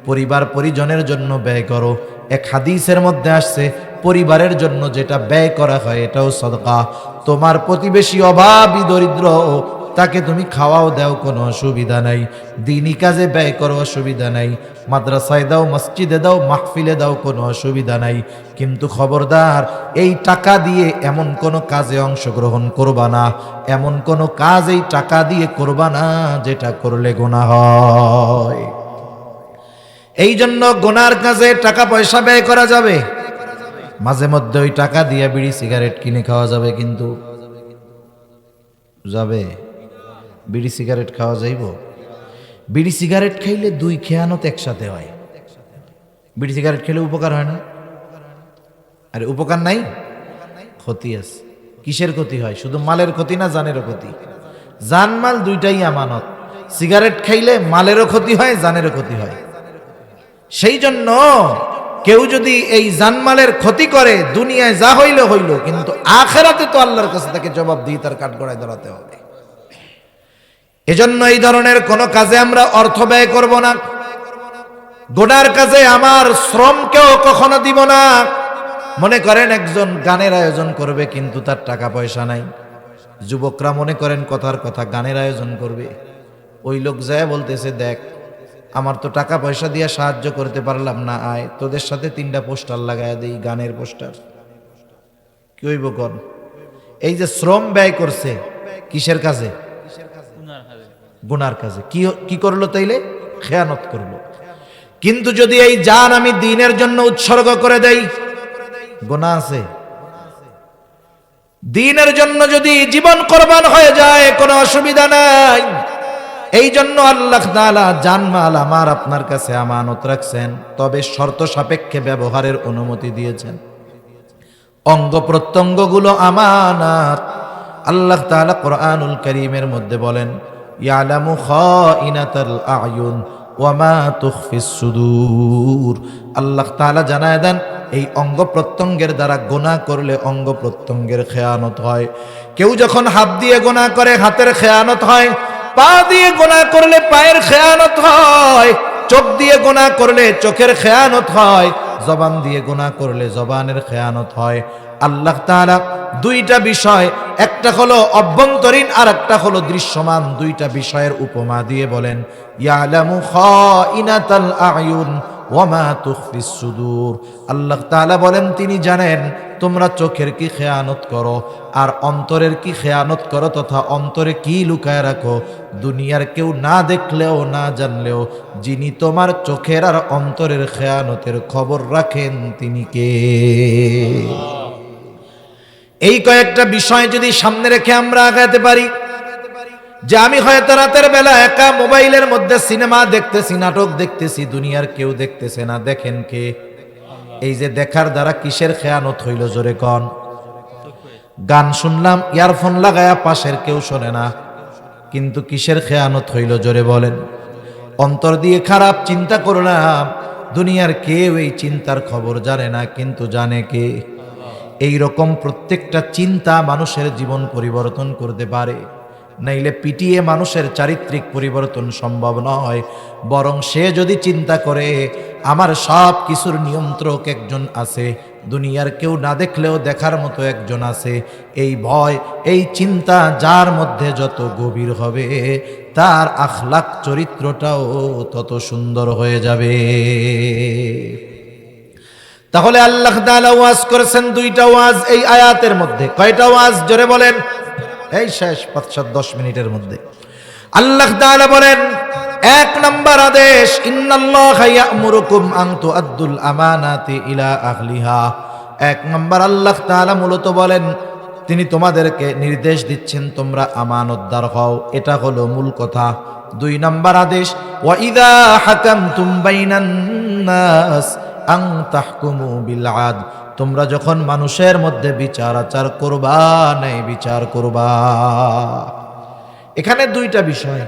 পরিবার পরিজনের জন্য ব্যয় করো। এক হাদিসের মধ্যে আসছে, পরিবারের জন্য যেটা ব্যয় করা হয় এটাও সদকা। তোমার প্রতিবেশী অভাবী দরিদ্র, তাকে তুমি খাওয়াও দাও, কোনো অসুবিধা নাই। দিনী কাজে ব্যয় করো, অসুবিধা নাই। মাদ্রাসায় দাও, মসজিদে দাও, মাহফিলে দাও, কোনো অসুবিধা নাই। কিন্তু খবরদার, এই টাকা দিয়ে এমন কোনো কাজে অংশগ্রহণ করবা না, এমন কোনো কাজ এই টাকা দিয়ে করবা না যেটা করলে গুনাহ হয়। এই জন্য গুনার কাজে টাকা পয়সা ব্যয় করা যাবে, মাঝে মধ্যে ওই টাকা দিয়ে বিড়ি সিগারেট কিনে খাওয়া যাবে, কিন্তু যাবে বিড়ি সিগারেট খাওয়া যাইব? বিড়ি সিগারেট খাইলে দুই খেয়ানত একসাথে হয়। বিড়ি সিগারেট খেলে উপকার হয় না? আরে উপকার নাই, ক্ষতি আছে। কিসের ক্ষতি হয়? শুধু মালের ক্ষতি না, জানেরও ক্ষতি। জান মাল দুইটাই আমানত। সিগারেট খাইলে মালেরও ক্ষতি হয়, জানেরও ক্ষতি হয়। সেই জন্য কেউ যদি এই জানমালের ক্ষতি করে, দুনিয়ায় যা হইল হইল, কিন্তু আখিরাতে তো আল্লাহর কাছে তাকে জবাব দিয়ে তার কাঠগড়ায় দাঁড়াতে হবে। এজন্য এই ধরনের কোন কাজে আমরা অর্থ ব্যয় করব না। গুনার কাজে আমার শ্রমকেও কখনো দিব না। মনে করেন একজন গানের আয়োজন করবে, কিন্তু তার টাকা পয়সা নাই। যুবকরা মনে করেন কথার কথা গানের আয়োজন করবে, ওই লোক যায় বলতেছে, দেখ আমার তো টাকা পয়সা দিয়ে সাহায্য করতে পারলাম না, আয় তোদের সাথে 3টা পোস্টার লাগায় দেই, গানের পোস্টার। কি হইব কোন? এই যে শ্রম ব্যয় করছে কিসের কাজে? গুনার কাজে। কি করলো তাইলে? খেয়ানত করলো। কিন্তু যদি এই জান আমি দ্বীনের জন্য উৎসর্গ করে দেই, গুনাহ আছে? দ্বীনের জন্য যদি জীবন কোরবান হয়ে যায়, কোনো অসুবিধা নাই। এই জন্য আল্লাহ তাআলা জানমাল আমার আপনার কাছে আমানত রাখছেন, তবে শর্ত সাপেক্ষে ব্যবহারের অনুমতি দিয়েছেন। অঙ্গ প্রত্যঙ্গগুলো আমানত। আল্লাহ তাআলা কোরআনুল কারীমের মধ্যে বলেন, ইয়ালামু খাইনাতাল আয়ুন ওয়া মা তুখফিস সুদূর। আল্লাহ তাআলা জানায় দেন, এই অঙ্গ প্রত্যঙ্গের দ্বারা গুনাহ করলে অঙ্গ প্রত্যঙ্গের খেয়ানত হয়। কেউ যখন হাত দিয়ে গুনাহ করে, হাতের খেয়ানত হয়। পা দিয়ে গুনাহ করলে পায়ের খেয়ানত হয়। চোখ দিয়ে গুনাহ করলে চোখের খেয়ানত হয়। জবান দিয়ে গুনাহ করলে জবানের খেয়ানত হয়। আল্লাহ তাআলা দুইটা বিষয় একটা হলো অভ্যন্তরীণ আর একটা হলো দৃশ্যমান, দুইটা বিষয়ের উপমা দিয়ে বলেন ইয়ালামু খাইনাতাল আয়ুন ওয়া মা তুখফিস সুদূর। আল্লাহ তাআলা বলেন তিনি জানেন তোমরা চোখের কি খেয়ানত করো আর অন্তরের কি খেয়ানত করো, তথা অন্তরে কি লুকায় রাখো। দুনিয়ার কেউ না দেখলেও না জানলেও যিনি তোমার চোখের আর অন্তরের খেয়ানতের খবর রাখেন তিনি কে? এই কয়েকটা বিষয় যদি সামনে রেখে আমরা আগাতে পারি, যে আমি হয়তো রাতের বেলা একা মোবাইলের মধ্যে সিনেমা দেখতেছি, নাটক দেখতেছি, দুনিয়ার কেউ দেখতেছে না, দেখেন কে? এই যে দেখার দ্বারা কিসের খেয়ানত হইল জোরে কন? গান শুনলাম ইয়ারফোন লাগায়া, পাশের কেউ শোনে না, কিন্তু কিসের খেয়ানত হইল জোরে বলেন? অন্তর দিয়ে খারাপ চিন্তা করলাম, দুনিয়ার কেউ এই চিন্তার খবর জানে না, কিন্তু জানে কে? এই রকম প্রত্যেকটা চিন্তা মানুষের জীবন পরিবর্তন করতে পারে, নাইলে পিটিয়ে মানুষের চারিত্রিক পরিবর্তন সম্ভব নয়। বরং সে যদি চিন্তা করে আমার সব কিছুর নিয়ন্ত্রক একজন আছে, দুনিয়ার কেউ না দেখলেও দেখার মতো একজন আছে, এই ভয় এই চিন্তা যার মধ্যে যত গভীর হবে তার আখলাক চরিত্রটাও তত সুন্দর হয়ে যাবে। তাহলে আল্লাহ তাআলা ওয়াজ করেছেন দুইটা ওয়াজ এই আয়াতের মধ্যে। কয়টা ওয়াজ জোরে বলেন? এই শেষ 5-10 মিনিটের মধ্যে আল্লাহ তাআলা বলেন, এক নাম্বার আদেশ ইন্নাল্লাহা ইয়া'মুরুকুম আন তুআদ্দুল আমানাতি ইলা আহলিহা। এক নাম্বার আল্লাহ তাআলা মূলত বলেন তিনি তোমাদেরকে নির্দেশ দিচ্ছেন তোমরা আমানতদার হও, এটা হলো মূল কথা। দুই নাম্বার আদেশ ওয়া ইযা হাকামতুম বাইনান নাস আন তাহকুমু বিল আদল, তোমরা যখন মানুষের মধ্যে বিচার আচার করবা, ন্যায় বিচার করবা। এখানে দুইটা বিষয়,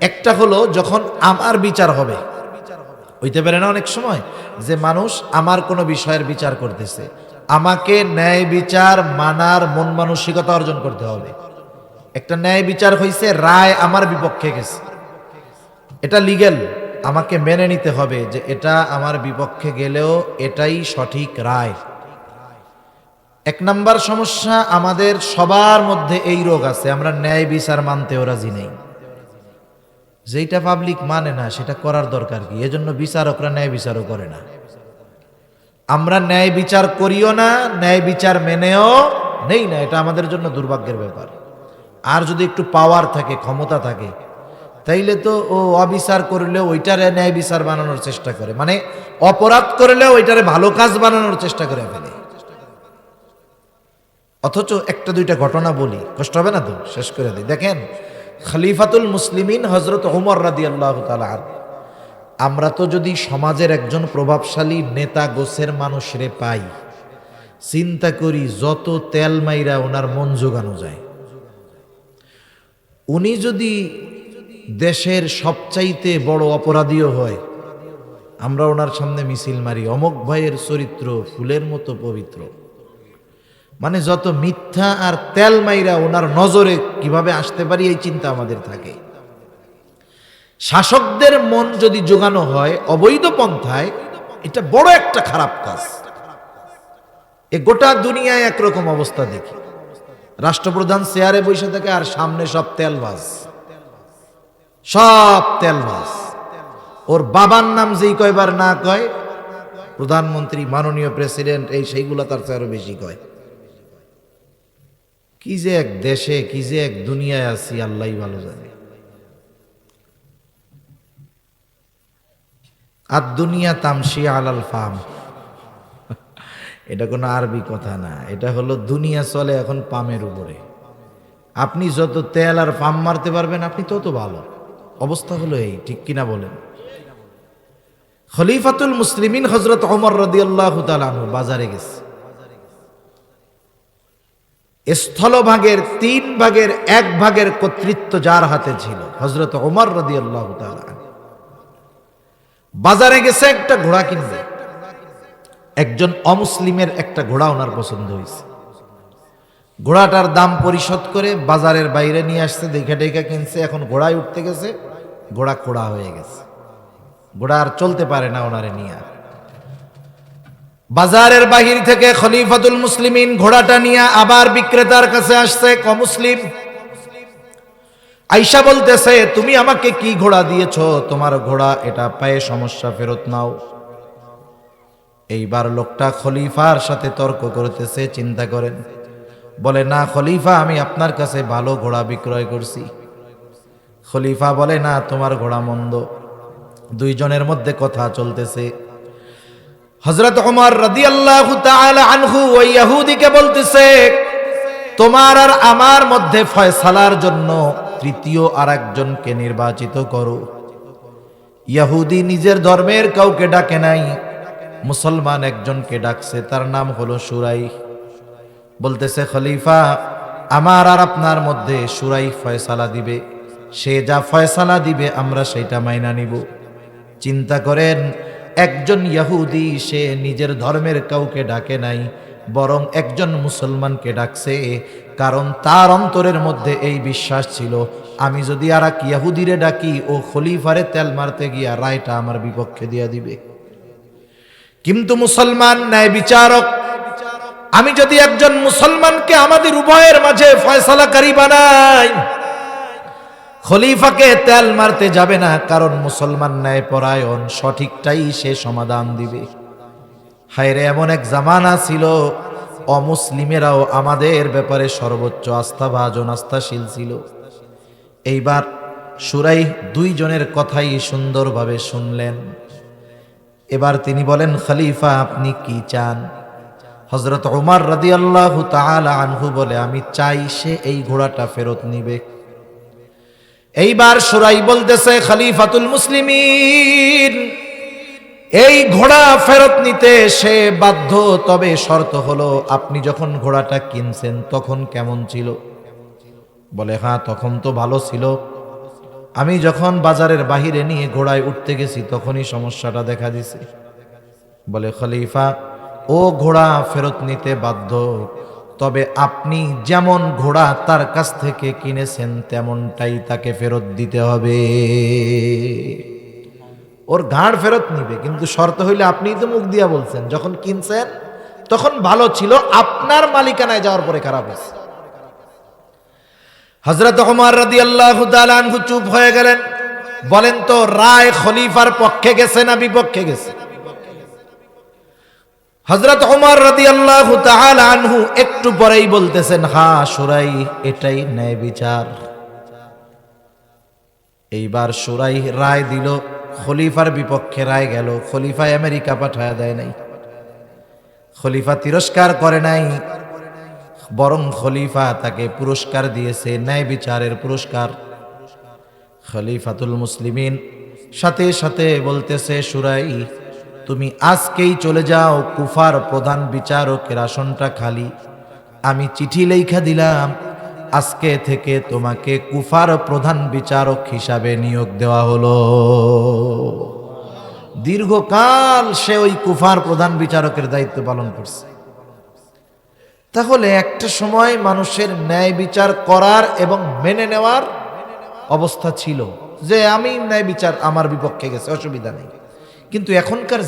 একটা হলো যখন আমার বিচার হবে, হইতে পারে না অনেক সময় যে মানুষ আমার কোনো বিষয়ের বিচার করতেছে, আমাকে ন্যায় বিচার মানার মন মানসিকতা অর্জন করতে হবে। একটা ন্যায় বিচার হইছে, রায় আমার বিপক্ষে গেছে, এটা লিগ্যাল, আমাকে মেনে নিতে হবে যে এটা আমার বিপক্ষে গেলেও এটাই সঠিক রায়। এক নাম্বার সমস্যা, আমাদের সবার মধ্যে এই রোগ আছে, আমরা ন্যায় বিচার মানতেও রাজি নেই। যেটা পাবলিক মানে না সেটা করার দরকার কি? এজন্য বিচারকরা ন্যায় বিচারও করে না। আমরা ন্যায় বিচার করিও না, ন্যায় বিচার মেনেও নেই না, এটা আমাদের জন্য দুর্ভাগ্যের ব্যাপার। আর যদি একটু পাওয়ার থাকে, ক্ষমতা থাকে, তাইলে তো ও অবিচার করলেও ওইটারে ন্যায় বিচার বানানোর চেষ্টা করে, মানে অপরাধ করলেও ওইটারে ভালো কাজ বানানোর চেষ্টা করে ফেলে। অথচ একটা দুইটা ঘটনা বলি, কষ্ট হবে না তো? শেষ করে দিই। দেখেন খলিফাতুল মুসলিমিন হযরত ওমর রাদিয়াল্লাহু তাআলা আনহু, আমরা তো যদি সমাজের একজন প্রভাবশালী নেতা গোছের মানুষরে পাই, চিন্তা করি যত তেল মাইরা ওনার মন জোগানো যায়। উনি যদি দেশের সবচাইতে বড় অপরাধীও হয়, আমরা ওনার সামনে মিছিল মারি অমক ভাইয়ের চরিত্র ফুলের মতো পবিত্র। মানে যত মিথ্যা আর তেল মাইরা ওনার নজরে কিভাবে আসতে পারি এই চিন্তা আমাদের থাকে। শাসকদের মন যদি জোগানো হয় অবৈধ পন্থায়, এটা বড় একটা খারাপ কাজ। এ গোটা দুনিয়ায় একরকম অবস্থা দেখি, রাষ্ট্রপ্রধান চেয়ারে বসে থাকে আর সামনে সব তেলবাজ, সব তেলবাজ। ওর বাবার নাম যেই কয়বার না কয়, প্রধানমন্ত্রী, মাননীয় প্রেসিডেন্ট, এই সেইগুলা তার চেয়ে আরো বেশি কয়। কি যে এক দেশে, কি যে এক দুনিয়ায় আছি, আল্লাহই ভালো জানে। আর দুনিয়া তামশি আলাল ফাম, এটা কোনো আরবি কথা না, এটা হলো দুনিয়া চলে এখন পামের উপরে। আপনি যত তেল আর পাম মারতে পারবেন আপনি তত ভালো। অবস্থা হলো এই, ঠিক কিনা বলেন? খলিফাতুল মুসলিমিন হযরত ওমর রাদিয়াল্লাহু তাআলা আনহু বাজারে গেছে। স্থলভাগের 3 ভাগের 1 ভাগের কর্তৃত্ব যার হাতে ছিল, হযরত ওমর রাদিয়াল্লাহু তাআলা আনহু। বাজারে গেছে একটা ঘোড়া কিনবে, একজন অমুসলিমের একটা ঘোড়া ওনার পছন্দ হয়েছে। ঘোড়াটার দাম পরিশোধ করে বাজারের বাইরে নিয়ে আসছে, দেখে দেখে কিনছে। এখন ঘোড়ায় উঠতে গেছে, ঘোড়া খোড়া হয়ে গেছে, ঘোড়া আর চলতে পারে না ওনারে নিয়ে। বাজারের বাহির থেকে খলিফাতুল মুসলিমিন ঘোড়াটা নিয়ে আবার বিক্রেতার কাছে আসছে। মুসলিম আয়েশা বলতেছে, তুমি আমাকে কি ঘোড়া দিয়েছো? তোমার ঘোড়া, এটা পায়ে সমস্যা, ফেরত নাও। এইবার লোকটা খলিফার সাথে তর্ক করতেছে। চিন্তা করেন, বলে, না খলিফা, আমি আপনার কাছে ভালো ঘোড়া বিক্রয় করছি। খলিফা বলে, না, তোমার ঘোড়া মন্দ। দুইজনের মধ্যে কথা চলতেছে। হযরত ওমর রাদিয়াল্লাহু তাআলা আনহু ওই ইহুদিকে বলতেছে, তোমার আর আমার মধ্যে ফয়সালার জন্য তৃতীয় আরেকজনকে নির্বাচিত করো। ইহুদি নিজের ধর্মের কাউকে ডাকে নাই, মুসলমান একজনকে ডাকছে, তার নাম হলো সুরাই। বলতেছে, খলিফা, আমার আর আপনার মধ্যে সুরাই ফয়সালা দিবে। সে যা ফয়সালা দিবে আমরা সেটা মাইনা নিব। চিন্তা করেন, একজন ইহুদি, সে নিজের ধর্মের কাউকে ডাকে নাই, বরং একজন মুসলমানকে ডাকছে। কারণ তার অন্তরের মধ্যে এই বিশ্বাস ছিল, আমি যদি আর এক ইহুদিরে ডাকি, ও খলিফারে তেল মারতে গিয়া রায়টা আমার বিপক্ষে দিয়া দিবে। কিন্তু মুসলমান ন্যায় বিচারক, আমি যদি একজন মুসলমানকে আমাদের উভয়ের মাঝে ফয়সালাকারী বানাই, খলিফাকে তেল মারতে যাবে না, কারণ মুসলমান ন্যায়পরায়ণ, সঠিকটাই সে সমাধান দিবে। হায়রে, এমন এক জামানা ছিল অমুসলিমেরাও আমাদের ব্যাপারে সর্বোচ্চ আস্থাভাজন, আস্থাশীল ছিল। এইবার সুরাই দুইজনের কথাই সুন্দরভাবে শুনলেন। এবার তিনি বলেন, খলিফা, আপনি কি চান? হযরত ওমর রাদিয়াল্লাহু তাআলা আনহু বলে, আমি চাই সে এই ঘোড়াটা ফেরত নিবে। এইবার সুরাই বলতেছে, খলিফাতুল মুসলিমিন, এই ঘোড়া ফেরত নিতে সে বাধ্য, তবে শর্ত হলো, আপনি যখন ঘোড়াটা কিনছেন তখন কেমন ছিল? বলে, হ্যাঁ, তখন তো ভালো ছিল। আমি যখন বাজারের বাহিরে নিয়ে ঘোড়ায় উঠতে গেছি তখনই সমস্যাটা দেখা দিছে। বলে, খলিফা, ও ঘোড়া ফেরত নিতে বাধ্য, তবে আপনি যেমন ঘোড়া তার কাছ থেকে কিনেছেন তেমনটাই তাকে ফেরত দিতে হবে। ওর ঘাড় ফেরত নিবে, কিন্তু শর্ত হইলে, আপনিই তো মুখ দিয়া বলছেন যখন কিনছেন তখন ভালো ছিল, আপনার মালিকানায় যাওয়ার পরে খারাপ হয়েছে। হযরত ওমর রাদিয়াল্লাহু তাআলা আনহু চুপ হয়ে গেলেন। বলেন তো, রায় খলিফার পক্ষে গেছে না বিপক্ষে গেছে? হযরত ওমর রাদিয়াল্লাহু তাআলা আনহু একটু পরেই বলতেছেন, হ্যাঁ সুরাই, এটাই ন্যায় বিচার। এইবার সুরাই রায় দিল, খলিফার বিপক্ষে রায় গেল। খলিফা আমেরিকা পাঠায় দেয় নাই, খলিফা তিরস্কার করে নাই, বরং খলিফা তাকে পুরস্কার দিয়েছে, ন্যায় বিচারের পুরস্কার। খলিফাতুল মুসলিমিন সাথে সাথে বলতেছে, সুরাই, তুমি আজকেই চলে যাও, কুফার প্রধান বিচারকের আসনটা খালি। আমি চিঠি লেখা দিলাম, আজকে থেকে তোমাকে কুফার প্রধান বিচারক হিসাবে নিয়োগ দেওয়া হলো। দীর্ঘকাল সে ওই কুফার প্রধান বিচারকের দায়িত্ব পালন করছে। তাহলে একটা সময় মানুষের ন্যায় বিচার করার এবং মেনে নেওয়ার অবস্থা ছিল, যে আমি ন্যায় বিচার আমার বিপক্ষে গেছে, অসুবিধা নেই। কিন্তু এখনকার